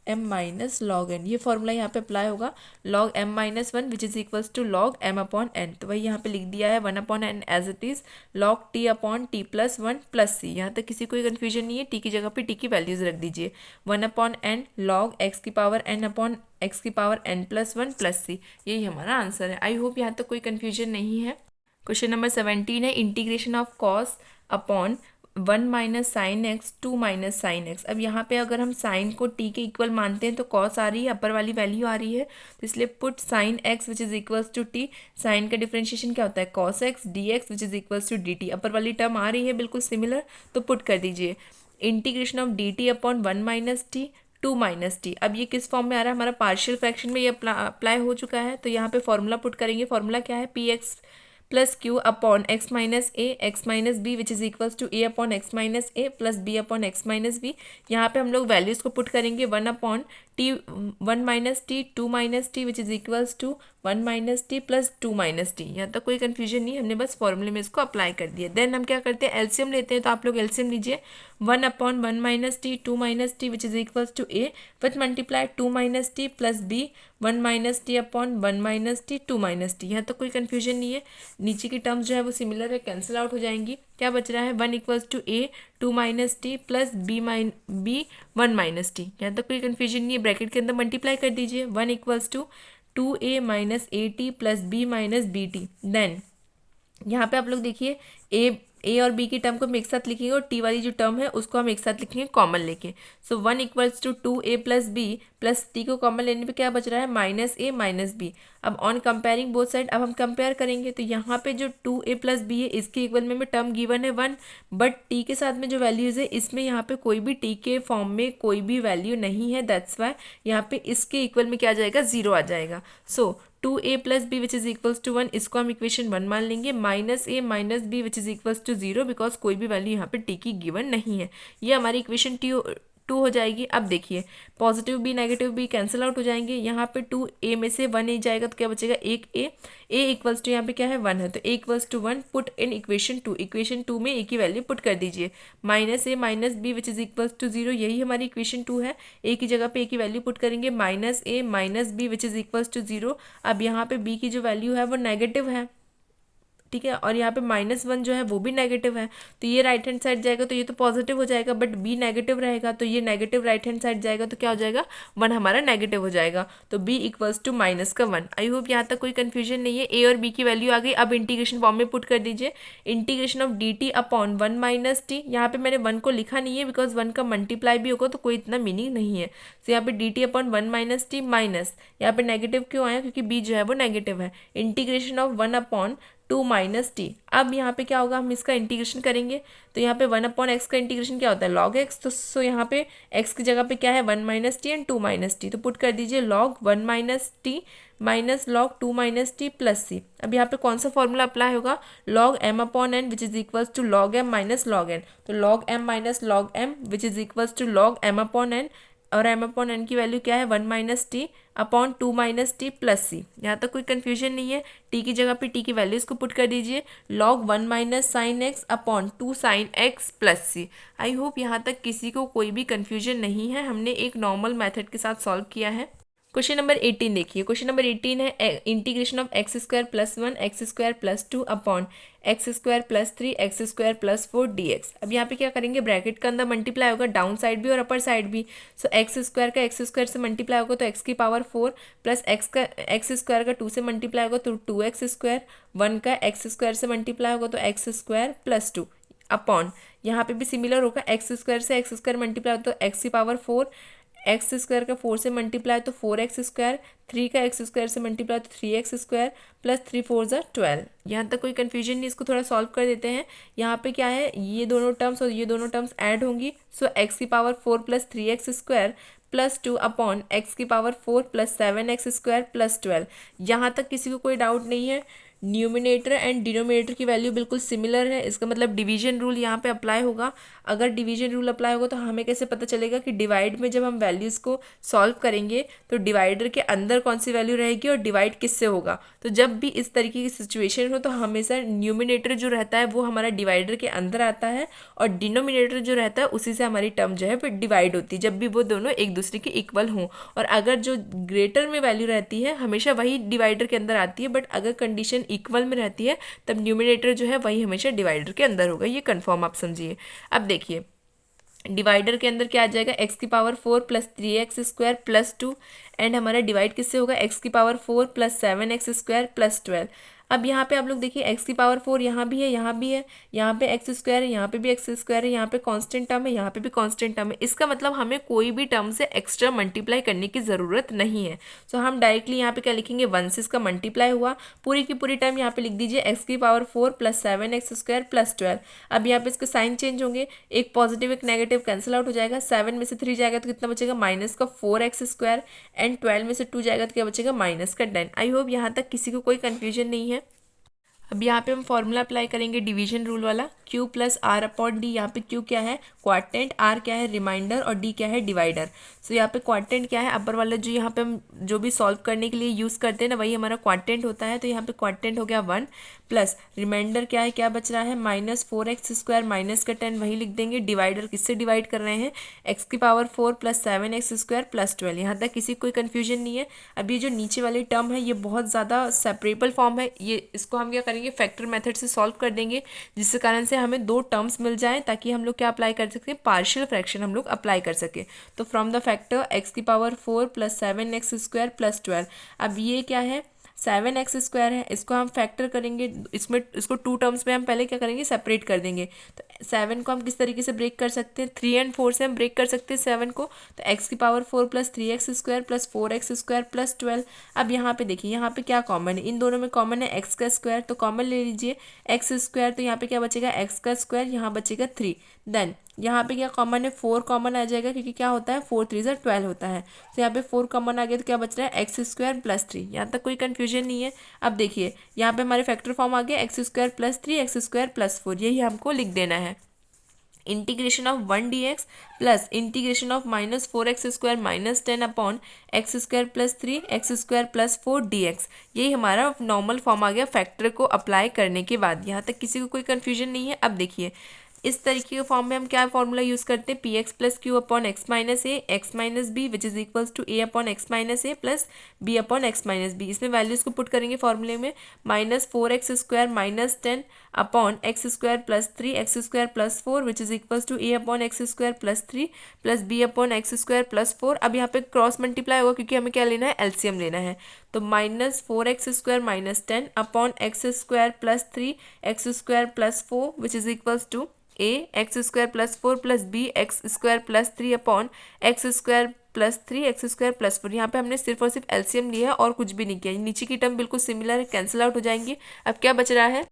m minus log n। ये फॉर्मूला यहाँ पे अप्लाई होगा, log m minus one which is equals to log m upon n। तो वही यहाँ पे लिख दिया है, one upon n as it is log t upon t plus one plus C. यहाँ तक किसी कोई कन्फ्यूजन नहीं है, t की जगह पे t की वैल्यूज रख दीजिए, one upon n log x की पावर n अपॉन x की power n plus one plus सी। यही हमारा आंसर है। आई होप यहाँ तक कोई कन्फ्यूजन नहीं है। क्वेश्चन नंबर 17 है, integration of cos upon one minus sine x two minus sine x. अब यहाँ पे अगर हम साइन को टी के इक्वल मानते हैं तो कॉस आ रही है, अपर वाली वैल्यू आ रही है, तो इसलिए put sine X which is equals to T. Sine का डिफरेंशिएशन क्या होता है, cos X D x which is equals to D T. Upper वाली टर्म आ रही है बिल्कुल सिमिलर, तो पुट कर दीजिए integration of d t upon one minus t two minus t. अब ये किस फॉर्म में आ रहा है, हमारा पार्शियल फ्रैक्शन में ये अप्लाई हो चुका है, तो यहाँ पे फॉर्मूला पुट करेंगे। फॉर्मूला क्या है, p x plus q upon x minus B which is equals to A upon x minus A plus b upon x minus b. यहाँ पे हम लोग वैल्यूज को पुट करेंगे, one upon t one minus t two minus t which is equals to one minus T plus two minus t. यहाँ तक कोई confusion नहीं, हमने बस फॉर्मूले में इसको अप्लाई कर दिया। देन हम क्या करते हैं, एलसीएम लेते हैं, तो आप लोग एलसीएम लीजिए, one upon one minus t two minus t which is equals to a with multiply two minus T plus b one minus t upon one minus t two minus t. यहाँ तक कोई confusion नहीं है, नीचे की terms जो है वो सिमिलर है, कैंसिल आउट हो जाएंगी। क्या बच रहा है, one equals to a two minus T plus b one minus t. यहाँ तक कोई कन्फ्यूजन नहीं है, ब्रैकेट के अंदर मल्टीप्लाई कर दीजिए, one equals to a minus a t plus B minus b t. Then यहाँ पे आप लोग देखिए, ए और बी की टर्म को हम एक साथ लिखेंगे और टी वाली जो टर्म है उसको हम एक साथ लिखेंगे कॉमन लेके। So one equals to two A plus B plus t को कॉमन लेने पे क्या बच रहा है, माइनस ए माइनस बी। अब ऑन कंपेयरिंग बोथ साइड अब हम कंपेयर करेंगे, तो यहाँ पे जो टू ए प्लस बी है इसके इक्वल में टर्म गिवन है वन, बट टी के साथ में जो वैल्यूज है इसमें यहाँ पे कोई भी टी के फॉर्म में कोई भी वैल्यू नहीं है, दैट्स वाई यहाँ पे इसके इक्वल में क्या आ जाएगा, जीरो आ जाएगा। So two A plus B which is equals to one, इसको हम इक्वेशन वन मान लेंगे, minus A minus B which is equals to zero, because कोई भी वैल्यू यहाँ पे टी की गिवन नहीं है। ये हमारी इक्वेशन 2 हो जाएगी। अब देखिए positive B negative b cancel out हो जाएंगे, यहाँ पे 2 ए में से 1 ए जाएगा तो क्या बचेगा, एक ए इक्वल्स टू यहाँ पे क्या है 1 है, तो A equals to 1 put in equation 2, equation 2 में ए की वैल्यू पुट कर दीजिए, minus A minus B which is equals to 0, यही हमारी इक्वेशन 2 है। ए की जगह पे ए की वैल्यू पुट करेंगे minus A minus B which is equals to 0। अब यहाँ पे बी की जो वैल्यू है वो नेगेटिव है, ठीक है, और यहाँ पे -1 जो है वो भी नेगेटिव है, तो ये राइट हैंड साइड जाएगा तो ये तो पॉजिटिव हो जाएगा, बट बी नेगेटिव रहेगा तो ये नेगेटिव राइट हैंड साइड जाएगा तो क्या हो जाएगा, 1 हमारा नेगेटिव हो जाएगा, तो b equals to -1। I hope यहाँ तक कोई कन्फ्यूजन नहीं है। ए और बी की वैल्यू आ गई। अब इंटीग्रेशन फॉर्म में पुट कर दीजिए, integration of dt upon 1 minus t, यहाँ पे मैंने 1 को लिखा नहीं है बिकॉज 1 का मल्टीप्लाई भी होगा तो कोई इतना मीनिंग नहीं है, तो यहाँ पे dt upon 1 minus T minus, यहाँ पे नेगेटिव क्यों आया, क्योंकि b जो है वो नेगेटिव है, integration of 1 upon 2 minus t. अब यहाँ पे क्या होगा, हम इसका इंटीग्रेशन करेंगे तो यहाँ पे 1 अपॉन एक्स का इंटीग्रेशन क्या होता है, लॉग एक्स, तो सो यहाँ पे एक्स की जगह पे क्या है 1 minus T and 2 minus T, तो पुट कर दीजिए log 1 minus T minus log 2 minus T plus सी। अब यहाँ पे कौन सा फॉर्मूला अप्लाई होगा, log M upon N which is equals to log M minus log N, तो log M minus log M which is equals to log M upon N, और M upon N की value क्या है 1 minus t upon 2 minus T plus C. यहाँ तक कोई confusion नहीं है, टी की जगह पे टी की वैल्यूज को पुट कर दीजिए, log 1 minus sine x upon 2 sine x plus c. I hope यहाँ तक किसी को कोई भी कन्फ्यूजन नहीं है, हमने एक नॉर्मल मेथड के साथ सॉल्व किया है। क्वेश्चन नंबर 18 देखिए, क्वेश्चन नंबर 18 है integration of x square plus 1 x square plus 2 upon x square plus 3 x square plus 4 dx। अब यहाँ पे क्या करेंगे, ब्रैकेट का अंदर मल्टीप्लाई होगा डाउन साइड भी और अपर साइड भी, सो एक्स स्क्वायर का एक्स स्क्वायर से मल्टीप्लाई होगा तो एक्स की पावर 4 प्लस एक्स स्क्वायर का 2 से मल्टीप्लाई होगा तो 2x स्क्वायर, 1 का एक्स स्क्वायर से मल्टीप्लाई होगा तो एक्स स्क्वायर प्लस 2 अपॉन, यहाँ पे भी सिमिलर होगा, एक्स स्क्वायर से एक्स स्क्वायर मल्टीप्लाई होगा तो एक्स की पावर 4, एक्स स्क्वायर का 4 से मल्टीप्लाई तो 4x स्क्वायर, 3 का एक्स स्क्वायर से मल्टीप्लाई तो 3x स्क्वायर प्लस 3 4 ज़ा 12। यहाँ तक कोई कन्फ्यूजन नहीं, इसको थोड़ा सॉल्व कर देते हैं। यहाँ पे क्या है, ये दोनों टर्म्स और ये दोनों टर्म्स ऐड होंगी, सो एक्स की power 4 plus 3x square plus 2 upon X की power 4 plus 7x square plus 12। यहाँ तक किसी को कोई डाउट नहीं है, न्यूमिनेटर एंड डिनोमिनेटर की वैल्यू बिल्कुल सिमिलर है, इसका मतलब डिवीजन रूल यहाँ पे अप्लाई होगा। अगर डिवीजन रूल अप्लाई होगा तो हमें कैसे पता चलेगा कि डिवाइड में जब हम वैल्यूज़ को सॉल्व करेंगे तो डिवाइडर के अंदर कौन सी वैल्यू रहेगी और डिवाइड किससे होगा। तो जब भी इस तरीके की सिचुएशन हो तो हमेशा न्यूमिनेटर जो रहता है वो हमारा डिवाइडर के अंदर आता है और डिनोमिनेटर जो रहता है उसी से हमारी टर्म जो है फिर डिवाइड होती है, जब भी वो दोनों एक दूसरे के इक्वल हों। और अगर जो ग्रेटर में वैल्यू रहती है हमेशा वही डिवाइडर के अंदर आती है, बट अगर कंडीशन इक्वल में रहती है तब न्यूमिनेटर जो है वही हमेशा डिवाइडर के अंदर होगा, ये कंफर्म आप समझिए। अब देखिए डिवाइडर के अंदर क्या आ जाएगा, एक्स की power 4 plus 3x square plus 2 and हमारा डिवाइड किससे होगा, एक्स की power 4 plus 7x square plus 12। अब यहाँ पे आप लोग देखिए एक्स की पावर 4 यहाँ भी है, यहाँ भी है, यहाँ पे एक्स स्क्वायर है, यहाँ पे भी एक्स स्क्वायर है, यहाँ पे कांस्टेंट टर्म है, यहाँ पे भी कांस्टेंट टर्म है। इसका मतलब हमें कोई भी टर्म से एक्स्ट्रा मल्टीप्लाई करने की ज़रूरत नहीं है। सो हम डायरेक्टली यहाँ पे क्या लिखेंगे, 1 से इसका मल्टीप्लाई हुआ, पूरी की पूरी टर्म यहाँ पे लिख दीजिए एक्स की power 4 plus 7x square plus 12। अब यहाँ पे इसके साइन चेंज होंगे, एक पॉजिटिव एक नेगेटिव कैंसिल आउट हो जाएगा, 7 में से 3 जाएगा तो कितना बचेगा माइनस का 4x स्क्वायर एंड 12 में से 2 जाएगा तो क्या बचेगा माइनस का 10। आई होप यहाँ तक किसी को कोई कन्फ्यूजन नहीं है। अब यहाँ पे हम फॉर्मूला अप्लाई करेंगे डिवीजन रूल वाला, Q plus are upon D. यहाँ पे Q क्या है क्वार्टेंट, R क्या है रिमाइंडर और D क्या है डिवाइडर। सो यहाँ पे क्वार्टेंट क्या है, अपर वाला जो यहाँ पे हम जो भी सॉल्व करने के लिए यूज़ करते हैं ना वही हमारा क्वार्टेंट होता है, तो यहाँ पे क्वार्टेंट हो गया 1 प्लस रिमाइंडर क्या है, क्या बच रहा है -4x स्क्वायर माइनस का 10 वही लिख देंगे, डिवाइडर किससे डिवाइड कर रहे हैं एक्स की power 4 plus 7x square plus 12। यहाँ तक किसी कोई कन्फ्यूजन नहीं है। अब ये जो नीचे वाली टर्म है ये बहुत ज़्यादा सेपरेबल फॉर्म है, ये इसको हम क्या करेंगे फैक्टर मेथड से सॉल्व कर देंगे, जिसके कारण से हमें 2 टर्म्स मिल जाएं ताकि हम लोग क्या अप्लाई कर सकते हैं, पार्शियल फ्रैक्शन हम लोग अप्लाई कर सके। तो फ्रॉम द फैक्टर एक्स की power 4 plus 7x square plus 12। अब ये क्या है 7x स्क्वायर है, इसको हम फैक्टर करेंगे, इसमें इसको 2 टर्म्स में हम पहले क्या करेंगे सेपरेट कर देंगे। तो 7 को हम किस तरीके से ब्रेक कर सकते हैं, 3 एंड 4 से हम ब्रेक कर सकते हैं 7 को, तो एक्स की power 4 plus 3x square plus 4x square plus 12। अब यहाँ पे देखिए यहाँ पे क्या कॉमन है, इन दोनों में कॉमन है एक्स का स्क्वायर, तो कॉमन ले लीजिए एक्स स्क्वायर, तो यहाँ पे क्या बचेगा एक्स का स्क्वायर, यहाँ बचेगा 3। देन यहाँ पे क्या कॉमन है 4 कॉमन आ जाएगा, क्योंकि क्या होता है 4 3 ज़ा 12 होता है, तो यहाँ पे 4 कॉमन आ गया तो क्या बच रहा है एक्स स्क्वायर प्लस 3। यहाँ तक कोई कन्फ्यूजन नहीं है। अब देखिए यहाँ पे हमारे फैक्टर फॉर्म आ गया x square plus 3 x square plus 4, यही हमको लिख देना है। Integration of 1 dx plus integration of -4x² -10 upon x² plus 3 x² plus 4 dx। यही हमारा नॉर्मल फॉर्म आ गया फैक्टर को अप्लाई करने के बाद। यहाँ तक किसी को कोई कन्फ्यूजन नहीं है। अब देखिए इस तरीके के फॉर्म में हम क्या फॉर्मूला यूज़ करते हैं, p x plus q upon x minus A x minus B which is equals to A upon x minus A plus b upon x minus b. इसमें वैल्यूज़ को पुट करेंगे फॉर्मूले में, -4x² -10 upon x² plus 3 x² plus 4 which is equals to A upon x² plus 3 plus b upon x² plus 4। अब यहाँ पे cross multiply होगा क्योंकि हमें क्या लेना है, एलसीएम लेना है। तो -4x² -10 upon x² plus 3 x² plus 4 which is equals to a x² plus 4 plus b x² plus 3 upon x² plus 3 x² plus 4। यहाँ पे हमने सिर्फ और सिर्फ एलसीएम लिया है और कुछ भी नहीं किया। नीचे की टर्म बिल्कुल सिमिलर है, कैंसिल आउट हो जाएंगी। अब क्या बच रहा है,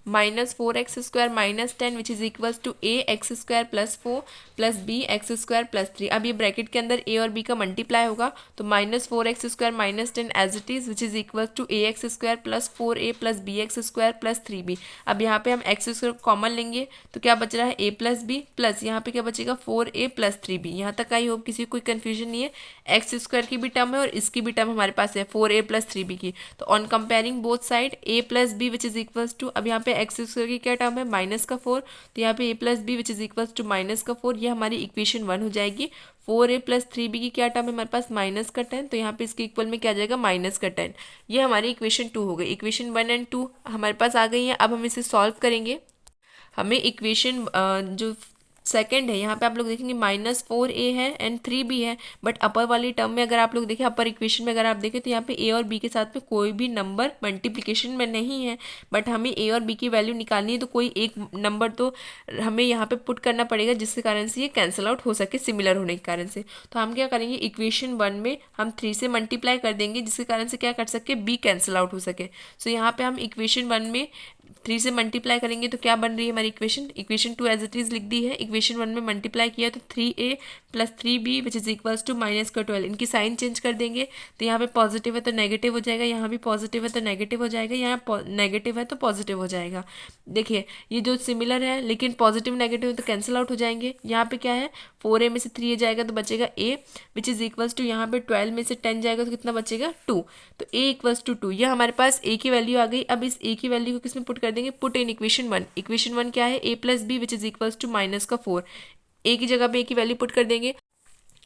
-4x² -10 which is equals to a x² plus 4 plus b x² plus 3। अब ये ब्रैकेट के अंदर a और b का मल्टीप्लाई होगा तो -4x² -10 as it is which is equals to a x² plus 4a plus b x² plus 3b। अब यहाँ पे हम x² कॉमन लेंगे तो क्या बच रहा है, a प्लस b प्लस यहाँ पे क्या बचेगा 4a प्लस 3b। यहाँ तक आई होप किसी को कोई कन्फ्यूजन नहीं है। x² की भी टर्म है और इसकी भी टर्म हमारे पास है 4a प्लस 3b की। तो on comparing both side a plus b which is equals to, अब यहाँ पे x² की क्या टर्म है, -4, तो यहाँ पे a plus B which is equals to -4। ये हमारी इक्वेशन 1 हो जाएगी। 4a प्लस 3b की क्या टर्म है हमारे पास, -10, तो यहाँ पे इसके इक्वल में क्या आ जाएगा, -10। ये हमारी इक्वेशन 2 हो गई। इक्वेशन 1 एंड 2 हमारे पास आ गई है। अब हम इसे सॉल्व करेंगे। हमें इक्वेशन जो सेकंड है यहाँ पे आप लोग देखेंगे -4a है एंड 3b है, बट अपर वाली टर्म में अगर आप लोग देखें, अपर इक्वेशन में अगर आप देखें तो यहाँ पे a और b के साथ में कोई भी नंबर मल्टीप्लिकेशन में नहीं है, बट हमें a और b की वैल्यू निकालनी है तो कोई एक नंबर तो हमें यहाँ पे पुट करना पड़ेगा जिसके कारण से ये कैंसिल आउट हो सके सिमिलर होने के कारण से। तो हम क्या करेंगे, इक्वेशन 1 में हम 3 से मल्टीप्लाई कर देंगे जिसके कारण से क्या कर सके, b कैंसिल आउट हो सके। सो यहाँ पे हम इक्वेशन 1 में 3 से मल्टीप्लाई करेंगे तो क्या बन रही है हमारी इक्वेशन 2 एज इट इज लिख दी है। इक्वेशन 1 में मल्टीप्लाई किया तो 3a plus 3b which is equals to -12। इनकी साइन चेंज कर देंगे तो यहाँ पे पॉजिटिव है तो नेगेटिव हो जाएगा, यहाँ भी पॉजिटिव है तो नेगेटिव हो जाएगा, यहाँ नेगेटिव है तो पॉजिटिव हो जाएगा। देखिए ये जो सिमिलर है लेकिन पॉजिटिव नेगेटिव तो कैंसिल आउट हो जाएंगे। यहाँ पे क्या है, 4a में से 3a जाएगा तो बचेगा a which is equals to, यहाँ पे 12 में से 10 जाएगा तो कितना बचेगा 2, तो a इक्वल्स टू 2। ये हमारे पास a की वैल्यू आ गई। अब इस a की वैल्यू को किसमें पुट कर देंगे, पुट इन इक्वेशन 1। इक्वेशन 1 क्या है, a plus B which is equals to -4। a की जगह पे a की वैल्यू पुट कर देंगे।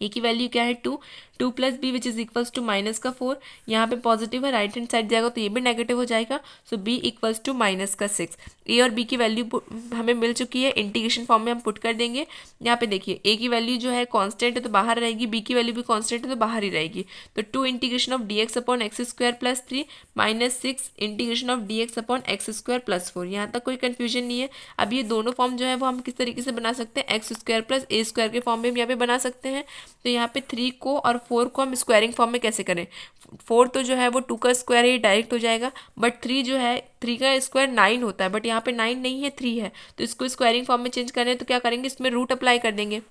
a की वैल्यू क्या है 2 plus B which is equals to -4। यहाँ पे पॉजिटिव है, राइट हैंड साइड जाएगा तो ये भी नेगेटिव हो जाएगा। सो b इक्वल्स टू -6। a और b की वैल्यू हमें मिल चुकी है, इंटीग्रेशन फॉर्म में हम पुट कर देंगे। यहाँ पे देखिए a की वैल्यू जो है कांस्टेंट है तो बाहर रहेगी, b की वैल्यू भी कांस्टेंट है तो बाहर ही रहेगी। तो 2 integration of dx upon x² plus 3 -6 integration of dx upon x² plus 4। यहाँ तक कोई कन्फ्यूजन नहीं है। अब ये दोनों फॉर्म जो है वो हम किस तरीके से बना सकते हैं, x² प्लस a² के फॉर्म में हम यहाँ पे बना सकते हैं। तो यहाँ पे 3 को और 4 को हम स्क्वायरिंग फॉर्म में कैसे करें, 4 तो जो है वो 2 का स्क्वायर ही डायरेक्ट हो जाएगा, बट 3 जो है 3 का स्क्वायर 9 होता है, बट यहाँ पे 9 नहीं है 3 है, तो इसको स्क्वायरिंग फॉर्म में चेंज करें तो क्या करेंगे, इसमें रूट अप्लाई कर देंगे।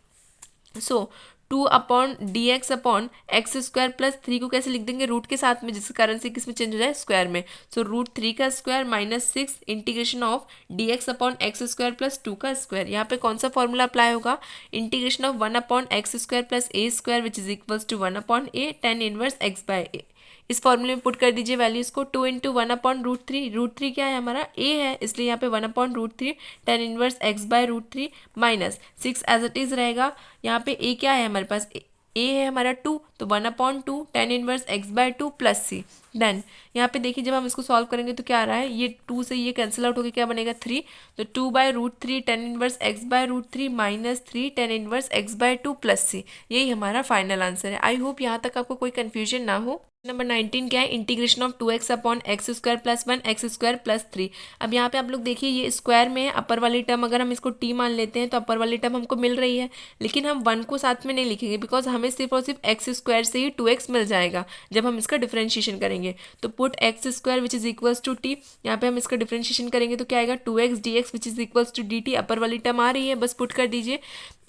सो 2 upon dx upon x² plus 3 को कैसे लिख देंगे, रूट के साथ में, जिसके कारण से किसमें चेंज हो जाए, स्क्वायर में। सो √3 का square -6 integration of dx upon x² plus 2 का स्क्वायर। यहाँ पे कौन सा फॉर्मूला अप्लाई होगा, integration of 1 upon x² plus a² which is equals to 1 upon a tan inverse x by a। इस फॉर्मूले में पुट कर दीजिए वैल्यूज को। 2 इंटू 1 अपॉन √3, √3 क्या है हमारा a है, इसलिए यहाँ पे 1 upon √3 tan inverse x by √3 -6 as it is रहेगा। यहाँ पे a क्या है हमारे पास, a है हमारा 2, तो 1 upon 2 tan inverse x by 2 plus c। Then यहाँ पे देखिए जब हम इसको सॉल्व करेंगे तो क्या आ रहा है, ये 2 से ये कैंसिल आउट होकर क्या बनेगा 3, तो 2 by √3 tan inverse x by √3 -3 tan inverse x by 2 plus c। यही हमारा फाइनल आंसर है। आई होप यहाँ तक आपको कोई कन्फ्यूजन ना हो। नंबर 19 क्या है, integration of 2x upon x² plus 1 x² plus 3। अब यहाँ पे आप लोग देखिए ये स्क्वायर में है, अपर वाली टर्म अगर हम इसको t मान लेते हैं तो अपर वाली टर्म हमको मिल रही है, लेकिन हम 1 को साथ में नहीं लिखेंगे बिकॉज हमें सिर्फ और सिर्फ x² से ही 2x मिल जाएगा जब हम इसका डिफ्रेंशिएशन करेंगे। तो put x² which is equals to t, यहाँ पे हम इसका डिफ्रेंशिएशन करेंगे तो क्या आएगा 2x dx which is equals to dt। Upper वाली टर्म आ रही है, बस पुट कर दीजिए।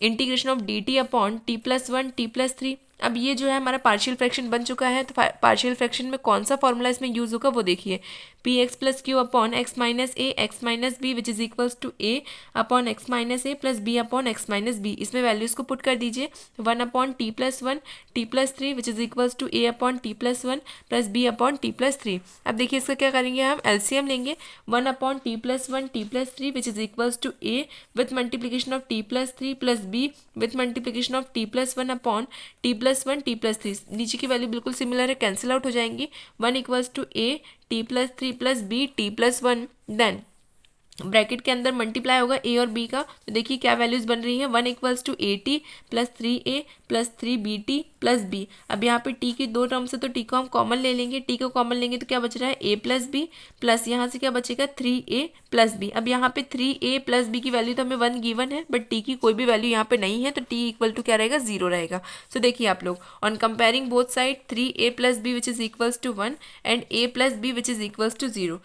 Integration of d t upon T plus one t plus three. अब ये जो है हमारा पार्शियल फ्रैक्शन बन चुका है, तो पार्शियल फ्रैक्शन में कौन सा फॉर्मूला इसमें यूज होगा वो देखिए, p x plus q upon x minus A x minus B which is equals to A upon x minus A plus b upon x minus b. इसमें वैल्यूज को put कर दीजिए, one upon T plus one t plus three which is equals to A upon T plus one plus b upon T plus three. अब देखिए इसका क्या करेंगे, हम एलसीएम लेंगे, one upon T plus one t plus three which is equals to a with multiplication of t plus three plus b with multiplication of t plus one upon T plus one t plus three. नीचे की वैल्यू बिल्कुल similar है, cancel out हो जाएंगी, one equals to a t plus three plus b t plus one, then bracket के अंदर multiply होगा ए और बी का, तो देखिए क्या वैल्यूज बन रही है, one equals to a t plus three a plus three b t plus b. अब यहाँ पे टी की दो टर्म्स है तो टी को हम कॉमन ले लेंगे, टी को कॉमन लेंगे तो क्या बच रहा है ए प्लस बी प्लस यहाँ से क्या बचेगा थ्री ए प्लस बी। अब यहाँ पे थ्री ए प्लस बी की वैल्यू तो हमें वन गिवन है, बट टी की कोई भी वैल्यू यहाँ पे नहीं है, तो टी इक्वल टू क्या रहेगा, जीरो रहेगा। सो देखिए आप लोग, on comparing both side three a plus B which is equals to one and A plus B which is equals to zero,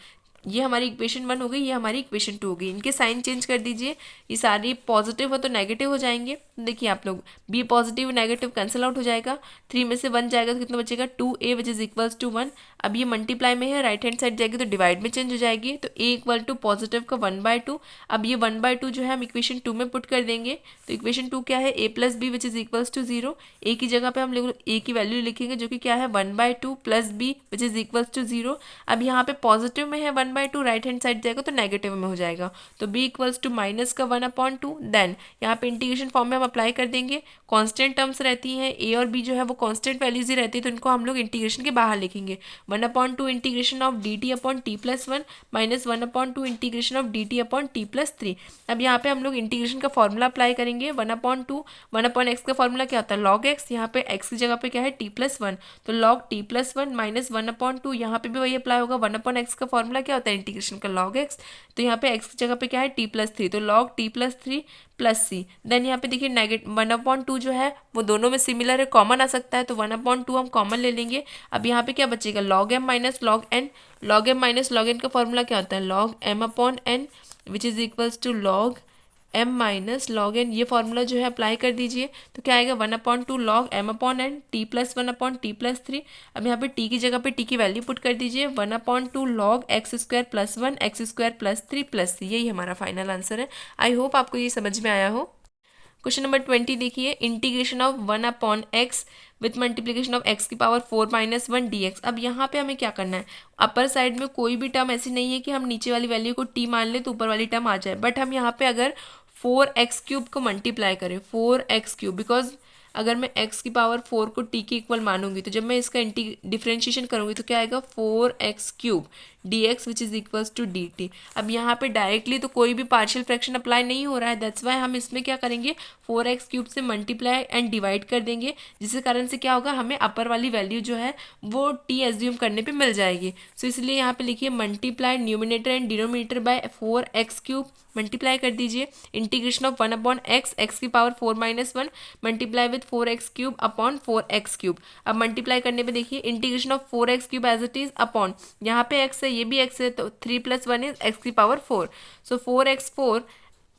ये हमारी इक्वेशन वन हो गई, ये हमारी इक्वेशन टू हो गई। इनके साइन चेंज कर दीजिए, ये सारी पॉजिटिव हो तो नेगेटिव हो जाएंगे। देखिए आप लोग, b positive negative cancel out हो जाएगा, थ्री में से वन जाएगा तो कितना बचेगा, two a which is equals to one. अब ये मल्टीप्लाई में है, राइट हैंड साइड जाएगी तो डिवाइड में चेंज हो जाएगी, तो ए इक्वल टू पॉजिटिव का वन बाय टू। अब ये वन बाय टू जो है हम इक्वेशन टू में पुट कर देंगे, तो इक्वेशन टू क्या है, A plus B which is equals to zero. ए की जगह पे हम ए की वैल्यू लिखेंगे जो कि क्या है, one by two plus B which is equals to zero. अब यहाँ पे पॉजिटिव में है one by two, right hand side जाएगा तो नेगेटिव में हो जाएगा, तो b इक्वल्स टू माइनस का वन अपॉन टू। देन यहाँ पे इंटीग्रेशन फॉर्म में हम अप्लाई कर देंगे, कांस्टेंट टर्म्स रहती हैं, a और b जो है वो कांस्टेंट वैल्यूज ही रहती है, तो इनको हम लोग इंटीग्रेशन के बाहर लिखेंगे, one upon to integration of d t upon T plus one minus one upon to integration of d t upon T plus three. अब यहाँ पे हम लोग इंटीग्रेशन का फॉर्मूला अप्लाई करेंगे, one upon to, one upon x का formula क्या होता है, लॉग एक्स, यहाँ पे एक्स की जगह पे क्या है टी प्लस वन, तो log T plus one minus one upon to, यहाँ पे भी वही अप्लाई होगा, वन अपॉन एक्स का फॉर्मूला क्या होता है, इंटीग्रेशन का लॉग एक्स, तो यहाँ पे x की जगह पे क्या है टी प्लस थ्री, तो log T plus three plus C. Then यहाँ पे देखिए नेगेटिव वन अपॉन टू जो है वो दोनों में सिमिलर है, कॉमन आ सकता है, तो वन अपॉन टू हम कॉमन ले लेंगे। अब यहाँ पे क्या बचेगा, log M minus log n, log M minus log n का फॉर्मूला क्या होता है, log M upon N which is equals to log M minus log n. ये फॉर्मूला जो है अप्लाई कर दीजिए, तो क्या आएगा, one upon two log M upon n t plus one upon T plus three. अब यहाँ पे टी की जगह पे टी की वैल्यू पुट कर दीजिए, one upon two log X square plus one X square plus three plus सी। यही हमारा फाइनल आंसर है। आई होप आपको ये समझ में आया हो। क्वेश्चन नंबर 20 देखिए, integration of one upon X with multiplication of X की power four minus one D X. अब यहाँ पे हमें क्या करना है, अपर साइड में कोई भी टर्म ऐसी नहीं है कि हम नीचे वाली वैल्यू को टी मान ले तो ऊपर वाली टर्म आ जाए, बट हम यहाँ पे अगर फोर एक्स क्यूब को मल्टीप्लाई करें, फोर एक्स क्यूब, बिकॉज अगर मैं x की पावर फोर को t के इक्वल मानूंगी तो जब मैं इसका डिफ्रेंशिएशन करूंगी तो क्या आएगा, four x cube d x which is equals to D t. अब यहाँ पे डायरेक्टली तो कोई भी पार्शियल फ्रैक्शन अप्लाई नहीं हो रहा है, दैट्स वाई हम इसमें क्या करेंगे, फोर एक्स क्यूब से मल्टीप्लाई एंड डिवाइड कर देंगे, जिसके कारण से क्या होगा, हमें अपर वाली वैल्यू जो है वो t एज्यूम करने पे मिल जाएगी। सो इसलिए यहाँ पे लिखिए multiply numerator and denominator by four x cube, multiply कर दीजिए, integration of one upon x, X की power four minus one multiply with four x cube upon four x cube. अब मल्टीप्लाई करने पे देखिए integration of four x cube as it is upon, यहाँ पे X है ये भी एक्स है, तो three plus one is X की power four, so four X four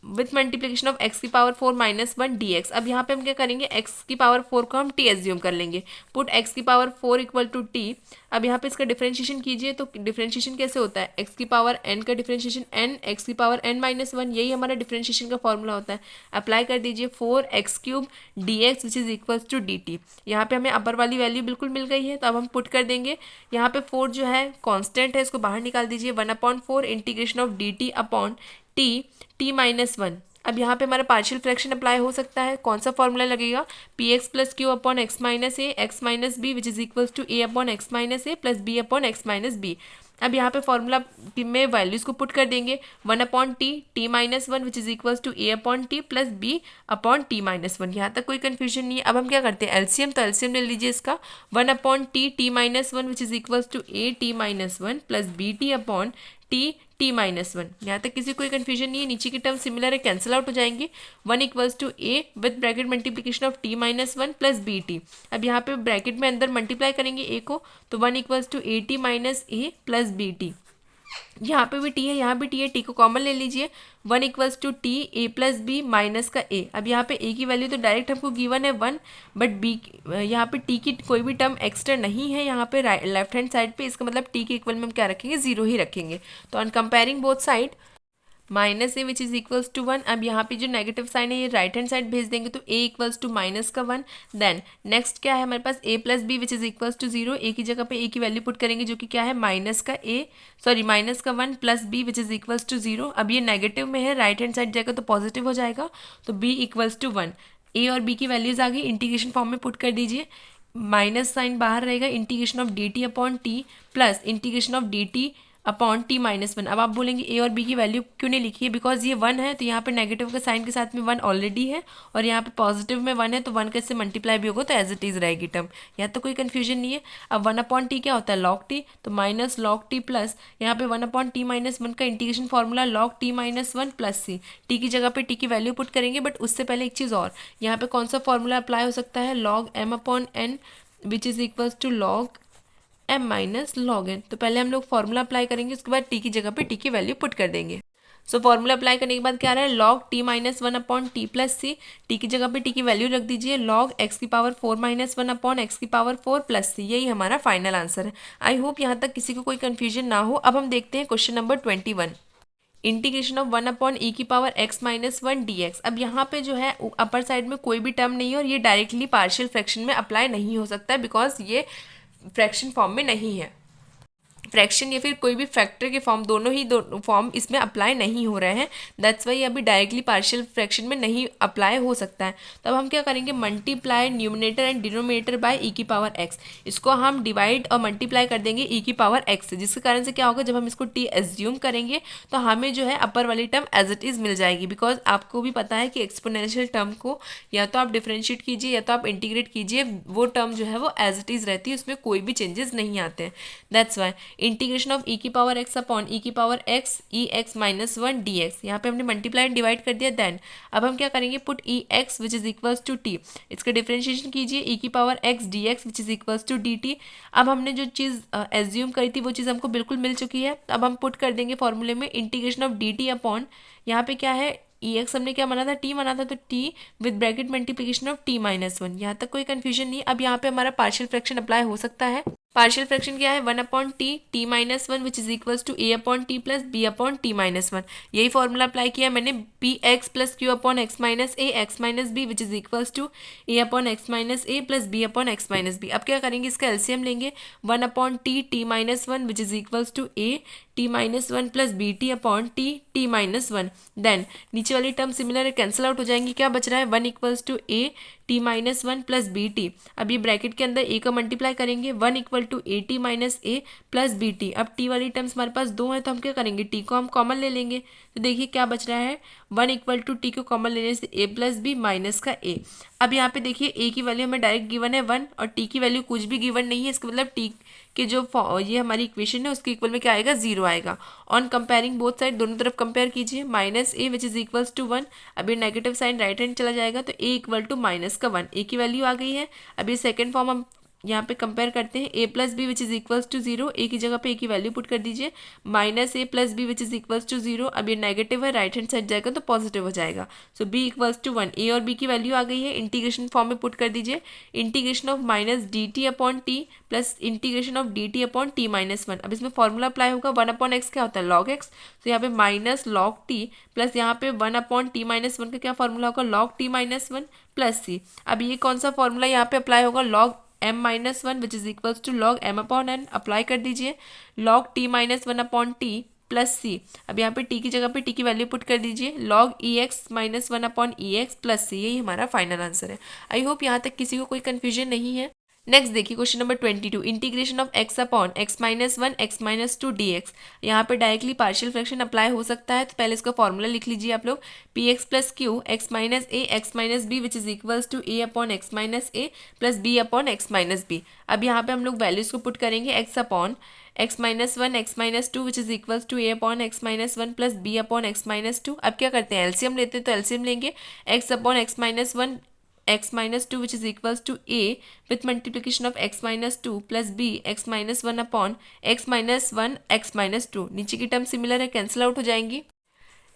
with multiplication of X की power four minus one D X. अब यहाँ पे हम क्या करेंगे, एक्स की पावर फोर को हम टी एज्यूम कर लेंगे, पुट एक्स की power four equal to t. अब यहाँ पे इसका डिफरेंशिएशन कीजिए, तो डिफरेंशिएशन कैसे होता है, एक्स की पावर एन का डिफरेंशिएशन एन, एक्स की पावर एन माइनस वन, यही हमारा डिफरेंशिएशन का फॉर्मूला होता है। अप्लाई कर दीजिए, four x cube d x which is equals to D t. यहाँ पे हमें अपर वाली वैल्यू बिल्कुल मिल गई है, तो अब हम पुट कर देंगे, यहाँ पे फोर जो है कॉन्स्टेंट है, इसको बाहर निकाल दीजिए, one upon four integration of d t upon T minus one. अब यहाँ पे हमारा पार्शियल फ्रैक्शन अप्लाई हो सकता है, कौन सा फॉर्मूला लगेगा, P x plus q upon x minus B which is equals to A upon x minus A plus b upon x minus b. अब यहाँ पे फॉर्मूला में वैल्यूज को पुट कर देंगे, one upon T minus one which is equals to A upon T plus b upon T minus one. यहाँ तक कोई कन्फ्यूजन नहीं है। अब हम क्या करते हैं, एलसीएम, तो एलसीएम ले लीजिए इसका, one upon T minus one which is equals to a t minus one plus b t upon T minus one. यहाँ तक किसी कोई कन्फ्यूजन नहीं है, नीचे की टर्म सिमिलर है, कैंसिल आउट हो जाएंगी, one equals to a with bracket multiplication of t minus one plus b t. अब यहाँ पे ब्रैकेट में अंदर मल्टीप्लाई करेंगे ए को, तो one equals to a t minus A plus b t. यहाँ पे भी टी है, यहाँ भी टी है, टी को कॉमन ले लीजिए। 1 equals to t a plus B minus का ए। अब यहाँ पे ए की वैल्यू तो डायरेक्ट हमको गिवन है 1, बट बी यहाँ पे टी की कोई भी टर्म एक्स्ट्रा नहीं है यहाँ पे लेफ्ट हैंड साइड पे, इसका मतलब टी के इक्वल में हम क्या रखेंगे, 0 ही रखेंगे। तो on comparing both side minus a which is equals to 1। अब यहाँ पे जो नेगेटिव साइन है ये राइट हैंड साइड भेज देंगे, तो ए इक्वल्स टू माइनस का 1। देन नेक्स्ट क्या है हमारे पास, A plus B which is equals to 0। A की जगह पे ए की वैल्यू पुट करेंगे जो कि क्या है, माइनस का 1 plus B which is equals to 0। अब ये नेगेटिव में है, राइट हैंड साइड जाएगा तो पॉजिटिव हो जाएगा, तो बी इक्वल्स टू 1। ए और बी की वैल्यूज आ गई, इंटीग्रेशन फॉर्म में पुट कर दीजिए। माइनस साइन बाहर रहेगा, integration of d t upon T plus integration of d t upon T minus 1। अब आप बोलेंगे ए और बी की वैल्यू क्यों नहीं लिखी है, बिकॉज ये 1 है तो यहाँ पे नेगेटिव के साइन के साथ में 1 ऑलरेडी है, और यहाँ पे पॉजिटिव में 1 है तो 1 कैसे मल्टीप्लाई भी होगा, तो एज इट इज़ रहेगी टर्म। यहाँ तो कोई कन्फ्यूजन नहीं है। अब 1 अपॉन टी क्या होता है, लॉग टी, तो माइनस लॉग टी प्लस यहाँ पे 1 अपॉन टी माइनस 1 का integration formula log T minus 1 plus C. T की जगह पे टी की वैल्यू पुट करेंगे, बट उससे पहले एक चीज़ और, यहाँ पे कौन सा फॉर्मूला अप्लाई हो सकता है, log M upon N which is equals to log M minus log N. तो पहले हम लोग फॉर्मूला अप्लाई करेंगे, उसके बाद टी की जगह पे टी की वैल्यू पुट कर देंगे। सो फॉर्मूला अप्लाई करने के बाद क्या आ रहा है, log T minus 1 upon T plus C. T की जगह पे टी की वैल्यू रख दीजिए, लॉग एक्स की पावर 4 माइनस 1 अपॉन एक्स की पावर 4 प्लस सी। यही हमारा फाइनल आंसर है। आई होप यहाँ तक किसी को कोई कन्फ्यूजन ना हो। अब हम देखते हैं question number 21, integration of 1 upon E की power X minus 1 D X. अब यहाँ पे जो है अपर साइड में कोई भी टर्म नहीं है, और ये डायरेक्टली पार्शियल फ्रैक्शन में अप्लाई नहीं हो सकता है, बिकॉज ये फ्रैक्शन फॉर्म में नहीं है। फ्रैक्शन या फिर कोई भी फैक्टर के फॉर्म, दोनों ही फॉर्म इसमें अप्लाई नहीं हो रहे हैं। दैट्स वाई अभी डायरेक्टली पार्शियल फ्रैक्शन में नहीं अप्लाई हो सकता है। तब हम क्या करेंगे, multiply numerator and denominator by E की पावर एक्स। इसको हम डिवाइड और मल्टीप्लाई कर देंगे ई की पावर एक्स से, जिसके कारण से क्या होगा, जब हम इसको टी एज्यूम करेंगे तो हमें जो है अपर वाली टर्म एज इट इज़ मिल जाएगी। बिकॉज आपको भी पता है कि एक्सपोनेंशियल टर्म को या तो आप डिफ्रेंशिएट कीजिए या तो आप इंटीग्रेट कीजिए, वो टर्म जो है वो एज इट इज़ रहती है, उसमें कोई भी चेंजेस नहीं आते हैं। दैट्स वाई इंटीग्रेशन ऑफ ई की पावर एक्स अपॉन ई की पावर एक्स ई एक्स माइनस 1 डी एक्स। यहाँ पे हमने मल्टीप्लाई एंड डिवाइड कर दिया। देन अब हम क्या करेंगे, put e x which is equals to t, इसका डिफ्रेंशिएशन कीजिए, ई की power x D x which is equals to D t. अब हमने जो चीज़ एज्यूम करी थी वो चीज़ हमको बिल्कुल मिल चुकी है। अब हम पुट कर देंगे फॉर्मूले में integration of d t upon, यहाँ पे क्या है, ई एक्स हमने क्या माना था, टी माना था, तो T with bracket multiplication of t minus 1। यहाँ तक कोई कन्फ्यूजन नहीं। अब यहाँ पे हमारा पार्शियल फ्रैक्शन अप्लाई हो सकता है। पार्शियल फ्रैक्शन क्या है, 1 upon T minus 1 which is equals to A upon T plus b upon T minus 1। यही फॉर्मूला अप्लाई किया मैंने, p x plus q upon x minus A x minus B which is equals to A upon x minus A plus b upon x minus b. अब क्या करेंगे, इसका LCM लेंगे, 1 upon T minus 1 which is equals to a t minus 1 plus b t upon T minus 1। Then नीचे वाली term similar है, cancel out हो जाएंगी। क्या बच रहा है, 1 equals to a t minus 1 plus b t. अब ये ब्रैकेट के अंदर ए का मल्टीप्लाई करेंगे, 1 equal to a t minus A plus b t. अब टी वाली टर्म्स हमारे पास 2 है, तो हम क्या करेंगे, टी को हम कॉमन ले लेंगे। तो देखिए क्या बच रहा है, 1 इक्वल टू टी को कॉमन लेने से ए प्लस बी माइनस का ए। अब यहाँ पे देखिए ए की वैल्यू हमें डायरेक्ट गिवन है 1, और टी की वैल्यू कुछ भी गिवन नहीं है। इसका मतलब टी के जो ये हमारी इक्वेशन है उसके इक्वल में क्या आएगा, 0 आएगा। ऑन कंपेयरिंग बोथ साइड, दोनों तरफ कंपेयर कीजिए, minus a which is equals to 1। अब ये नेगेटिव साइन राइट हैंड चला जाएगा, तो ए इक्वल टू माइनस का 1, ए की वैल्यू आ गई है। अब ये सेकेंड फॉर्म हम यहाँ पे कंपेयर करते हैं, A plus B which is equals to 0। A की जगह पे ए की वैल्यू पुट कर दीजिए, minus A plus B which is equals to 0। अब ये नेगेटिव है, राइट हैंड साइड जाएगा तो पॉजिटिव हो जाएगा। सो बी इक्वल्स टू 1। ए और बी की वैल्यू आ गई है, इंटीग्रेशन फॉर्म में पुट कर दीजिए, integration of minus D t upon T plus integration of d t upon T minus 1। अब इसमें फॉर्मूला अप्लाई होगा, 1 अपॉन एक्स क्या होता है, लॉग एक्स, तो यहाँ पे माइनस लॉग टी प्लस यहाँ पे 1 अपॉन टी माइनस 1 का क्या फॉर्मूला होगा, लॉग टी माइनस 1 प्लस सी। अब ये कौन सा फॉर्मूला यहाँ पे अप्लाई होगा, log m minus 1 which is equals to log m upon n। Apply कर दीजिए, log t minus 1 upon T plus सी। अब यहाँ पे t की जगह पे t की वैल्यू पुट कर दीजिए, लॉग ई एक्स माइनस 1 अपॉन ई एक्स प्लस सी। यही हमारा फाइनल आंसर है। आई होप यहाँ तक किसी को कोई कन्फ्यूजन नहीं है। नेक्स्ट देखिए question number 22, integration of x upon x minus 1 x minus 2 D X. यहाँ पे डायरेक्टली पार्शियल फ्रैक्शन अप्लाई हो सकता है, तो पहले इसका फॉर्मूला लिख लीजिए आप लोग, p x plus Q x minus A x minus B which is equals to A upon x minus A plus b upon x minus b. अब यहाँ पे हम लोग वैल्यूज को पुट करेंगे, x upon x minus 1 x minus 2 which is equals to A upon x minus 1 plus b upon x minus 2। अब क्या करते हैं, एलसीएम लेते हैं, तो एलसीएम लेंगे, x upon x minus 1 x minus two which is equals to a with multiplication of x minus two plus b x minus one upon x minus one x minus two. नीचे की term similar है, cancel out हो जाएंगी।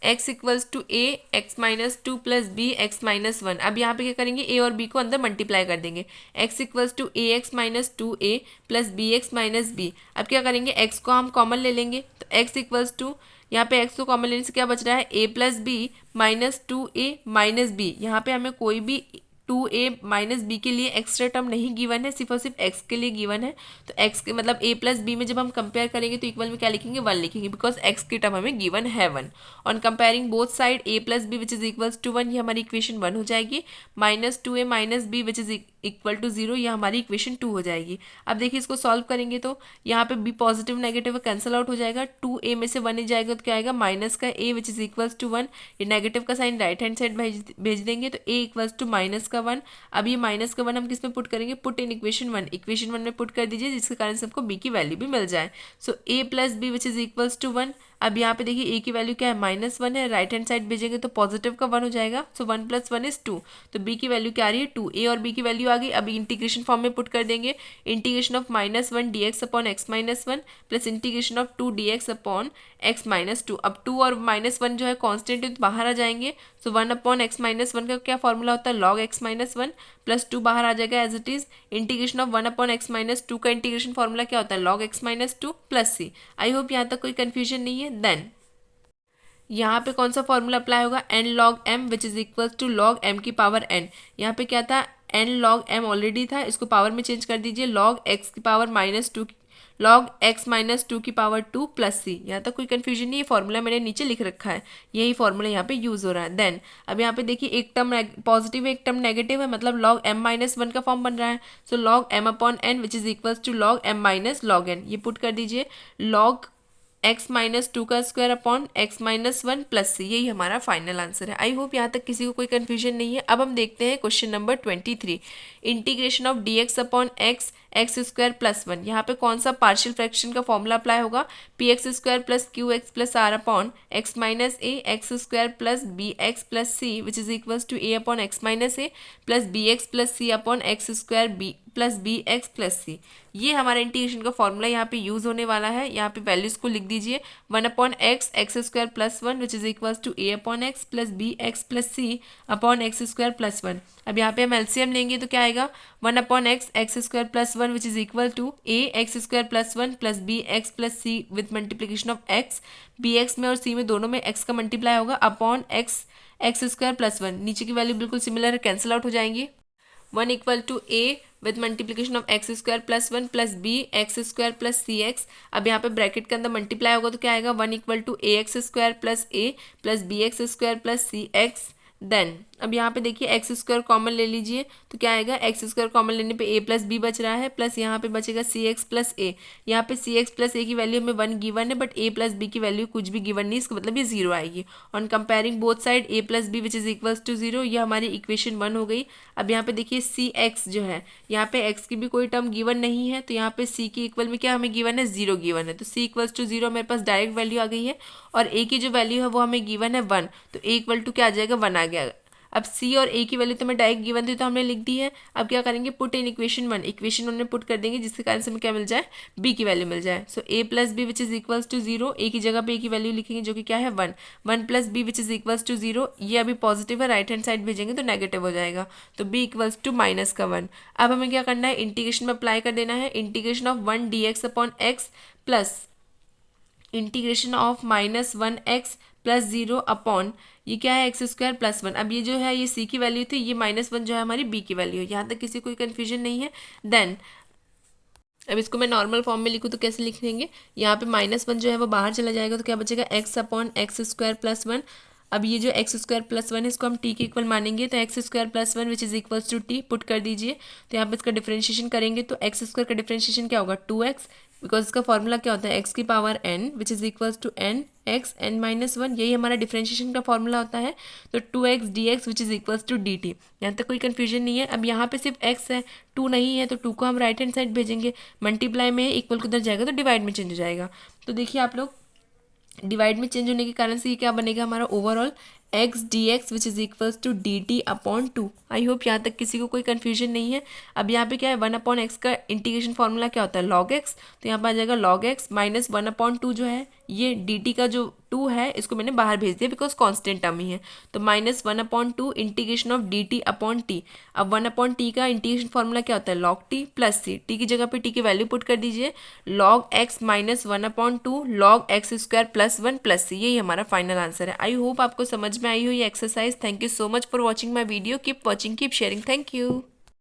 x equals to a x minus two plus b x minus one. अब यहाँ पे क्या करेंगे, a और b को अंदर मल्टीप्लाई कर देंगे। x equals to a x minus two a plus b x minus b। अब क्या करेंगे, x को हम कॉमन ले लेंगे तो x इक्वल्स टू, यहाँ पे x को कॉमन लेने से क्या बच रहा है, a plus B minus two a minus b. यहाँ पे हमें कोई भी 2a माइनस बी के लिए एक्स्ट्रा टर्म नहीं गिवन है, सिर्फ और सिर्फ x के लिए गिवन है। तो x के मतलब a प्लस बी में जब हम कंपेयर करेंगे तो इक्वल में क्या लिखेंगे, 1 लिखेंगे, बिकॉज x की टर्म हमें गिवन है 1। On comparing both side a plus B which is equals to 1, ये हमारी इक्वेशन 1 हो जाएगी। Minus 2a minus B which is equal to 0, ये हमारी इक्वेशन 2 हो जाएगी। अब देखिए इसको सॉल्व करेंगे तो यहाँ पे b positive negative cancel out हो जाएगा। 2a में से 1 ही जाएगा तो क्या आएगा, माइनस का a which is equals to 1। ये नेगेटिव का साइन राइट हैंड साइड भेज देंगे तो a इक्वल्स टू माइनस का 1। अब ये माइनस का 1 हम किस में पुट करेंगे, पुट इन इक्वेशन 1। इक्वेशन 1 में पुट कर दीजिए जिसके कारण से आपको b की वैल्यू भी मिल जाए। So a plus B which is equals to 1। अब यहाँ पे देखिए a की वैल्यू क्या है, -1 है, राइट हैंड साइड भेजेंगे तो पॉजिटिव का 1 हो जाएगा। सो 1 प्लस 1 इज 2, तो b की वैल्यू क्या आ रही है, 2। a और b की वैल्यू आ गई। अभी इंटीग्रेशन फॉर्म में पुट कर देंगे। Integration of -1 dx upon x minus one plus integration of 2 dx upon x minus to. अब 2 और -1 जो है कॉन्स्टेंट है तो बाहर आ जाएंगे। So 1 upon x minus one का क्या फॉर्मूला होता है, log x minus one plus 2 बाहर आ जाएगा as it is. Integration of 1 upon x minus two का इंटीग्रेशन फॉर्मूला क्या होता है, log x minus two plus c। I hope यहाँ तक कोई कन्फ्यूजन नहीं है। देन यहाँ पे कौन सा फॉर्मूला अप्लाई होगा, n log M which is equal to log m की पावर एन। यहाँ पे क्या था, एन लॉग एम ऑलरेडी था, इसको पावर में चेंज कर दीजिए, लॉग एक्स की power minus two, log x minus two की पावर 2 प्लस सी। यहाँ तक कोई कन्फ्यूजन नहीं है, फॉर्मूला मैंने नीचे लिख रखा है, यही फॉर्मूला यहाँ पे यूज हो रहा है। देन अब यहाँ पे देखिए एक टर्म पॉजिटिव है एक टर्म नेगेटिव है, मतलब लॉग एम माइनस वन का फॉर्म बन रहा है। So log M upon N which is equal to log M minus log n. ये पुट कर दीजिए, लॉग x माइनस टू का square upon x minus one plus सी। यही हमारा फाइनल आंसर है। आई होप यहाँ तक किसी को कोई कन्फ्यूजन नहीं है। अब हम देखते हैं question number 23, integration of dx upon x square plus 1। यहाँ पे कौन सा पार्शियल फ्रैक्शन का फॉर्मूला अप्लाई होगा, p x square plus Q x plus are upon x minus A x square plus B x plus C which is equals to A upon x minus A plus B x plus C upon x square b plus B x plus c. ये हमारा integration का formula यहाँ पे use होने वाला है। यहाँ पे वैल्यूज को लिख दीजिए, 1 upon x x square plus 1 which is equals to A upon x plus B x plus C upon x square plus 1। अब यहाँ पे हम एलसीएम लेंगे तो क्या आएगा, 1 upon x x square plus 1 which is equal to a x square plus 1 plus B x plus c with multiplication of x, b x में और सी में दोनों में एक्स का मल्टीप्लाई होगा upon x x square plus 1। नीचे की वैल्यू बिल्कुल सिमिलर है, कैंसिल आउट हो जाएंगी। 1 equal to a with multiplication of x square plus 1 plus B x square plus c x. अब यहाँ पे ब्रैकेट के अंदर मल्टीप्लाई होगा तो क्या आएगा, 1 equal to a x square plus A plus B x square plus c x. Then अब यहाँ पे देखिए एक्स स्क्वायर कॉमन ले लीजिए तो क्या आएगा, एक्स स्क्वायर कॉमन लेने पे ए प्लस बी बच रहा है प्लस यहाँ पे बचेगा सी एक्स प्लस ए। यहाँ पे सी एक्स प्लस ए की वैल्यू हमें 1 गिवन है बट ए प्लस बी की वैल्यू कुछ भी गिवन नहीं, इसका मतलब ये 0 आएगी। On comparing both side a plus B which is equals to 0, ये हमारी इक्वेशन 1 हो गई। अब यहाँ पे देखिए सी एक्स जो है, यहाँ पे एक्स की भी कोई टर्म गिवन नहीं है तो यहाँ पे सी की इक्वल में क्या हमें गिवन है, 0 गिवन है, तो सी इक्वल्स टू 0 मेरे पास डायरेक्ट वैल्यू आ गई है। और ए की जो वैल्यू है वो हमें गिवन है 1, तो ए इक्वल टू क्या आ जाएगा, 1 आ गया। अब c और a की वैल्यू तो मैं डायरेक्ट गिवन थी तो हमने लिख दी है। अब क्या करेंगे, पुट इन इक्वेशन 1, इक्वेशन 1 में पुट कर देंगे जिसके कारण से हमें क्या मिल जाए, b की वैल्यू मिल जाए। So a plus B which is equals to 0, a की जगह पे a की वैल्यू लिखेंगे जो कि क्या है 1, 1 plus B which is equals to 0। ये अभी पॉजिटिव है, राइट हैंड साइड भेजेंगे तो नेगेटिव हो जाएगा, तो b इक्वल्स टू माइनस का 1। अब हमें क्या करना है, इंटीग्रेशन में अप्लाई कर देना है, integration of 1 dx upon x plus integration of -1x plus 0 upon ये क्या है, एक्स स्क्वायर प्लस 1। अब ये जो है ये c की वैल्यू थी, ये -1 जो है हमारी b की वैल्यू है। यहाँ तक किसी कोई कन्फ्यूजन नहीं है। देन अब इसको मैं नॉर्मल फॉर्म में लिखूँ तो कैसे लिख देंगे, यहाँ पे -1 जो है वो बाहर चला जाएगा तो क्या बचेगा, x upon x square plus 1। अब ये जो एक्स स्क्वायर प्लस 1 है इसको हम t के इक्वल मानेंगे तो x square plus 1 which is equals to t put कर दीजिए। तो यहाँ पे इसका डिफरेंशिएशन करेंगे तो एक्स स्क्वायर का डिफरेंशिएशन क्या होगा, 2x, बिकॉज इसका फॉर्मूला क्या होता है, एक्स की power n which is equals to n x n minus 1, यही हमारा डिफरेंशिएशन का फॉर्मूला होता है। तो 2x dx which is equals to dt। यहाँ तक कोई कन्फ्यूजन नहीं है। अब यहाँ पे सिर्फ x है, 2 नहीं है, तो 2 को हम राइट हैंड साइड भेजेंगे, मल्टीप्लाई में इक्वल किधर जाएगा तो डिवाइड में चेंज हो जाएगा। तो देखिए आप लोग, डिवाइड में चेंज होने के कारण से ये क्या बनेगा हमारा, overall x D x which is equals to D t upon two. I hope यहाँ तक किसी को कोई कन्फ्यूजन नहीं है। अब यहाँ पे क्या है, 1/x का इंटीग्रेशन फॉर्मूला क्या होता है, log x। तो यहाँ पर आ जाएगा log x माइनस 1/2 जो है, ये dt का जो 2 है इसको मैंने बाहर भेज दिया बिकॉज कांस्टेंट टर्म ही है। तो minus 1/2 integration of dt upon T. अब 1/t का इंटीग्रेशन फॉर्मूला क्या होता है, log t plus C. T की जगह पे टी की वैल्यू पुट कर दीजिए, log x minus 1/2 log x square plus 1 plus सी। यही हमारा फाइनल आंसर है। आई होप आपको समझ में आई हो ये exercise. Thank you so much for watching my video. Keep watching, keep sharing. Thank you.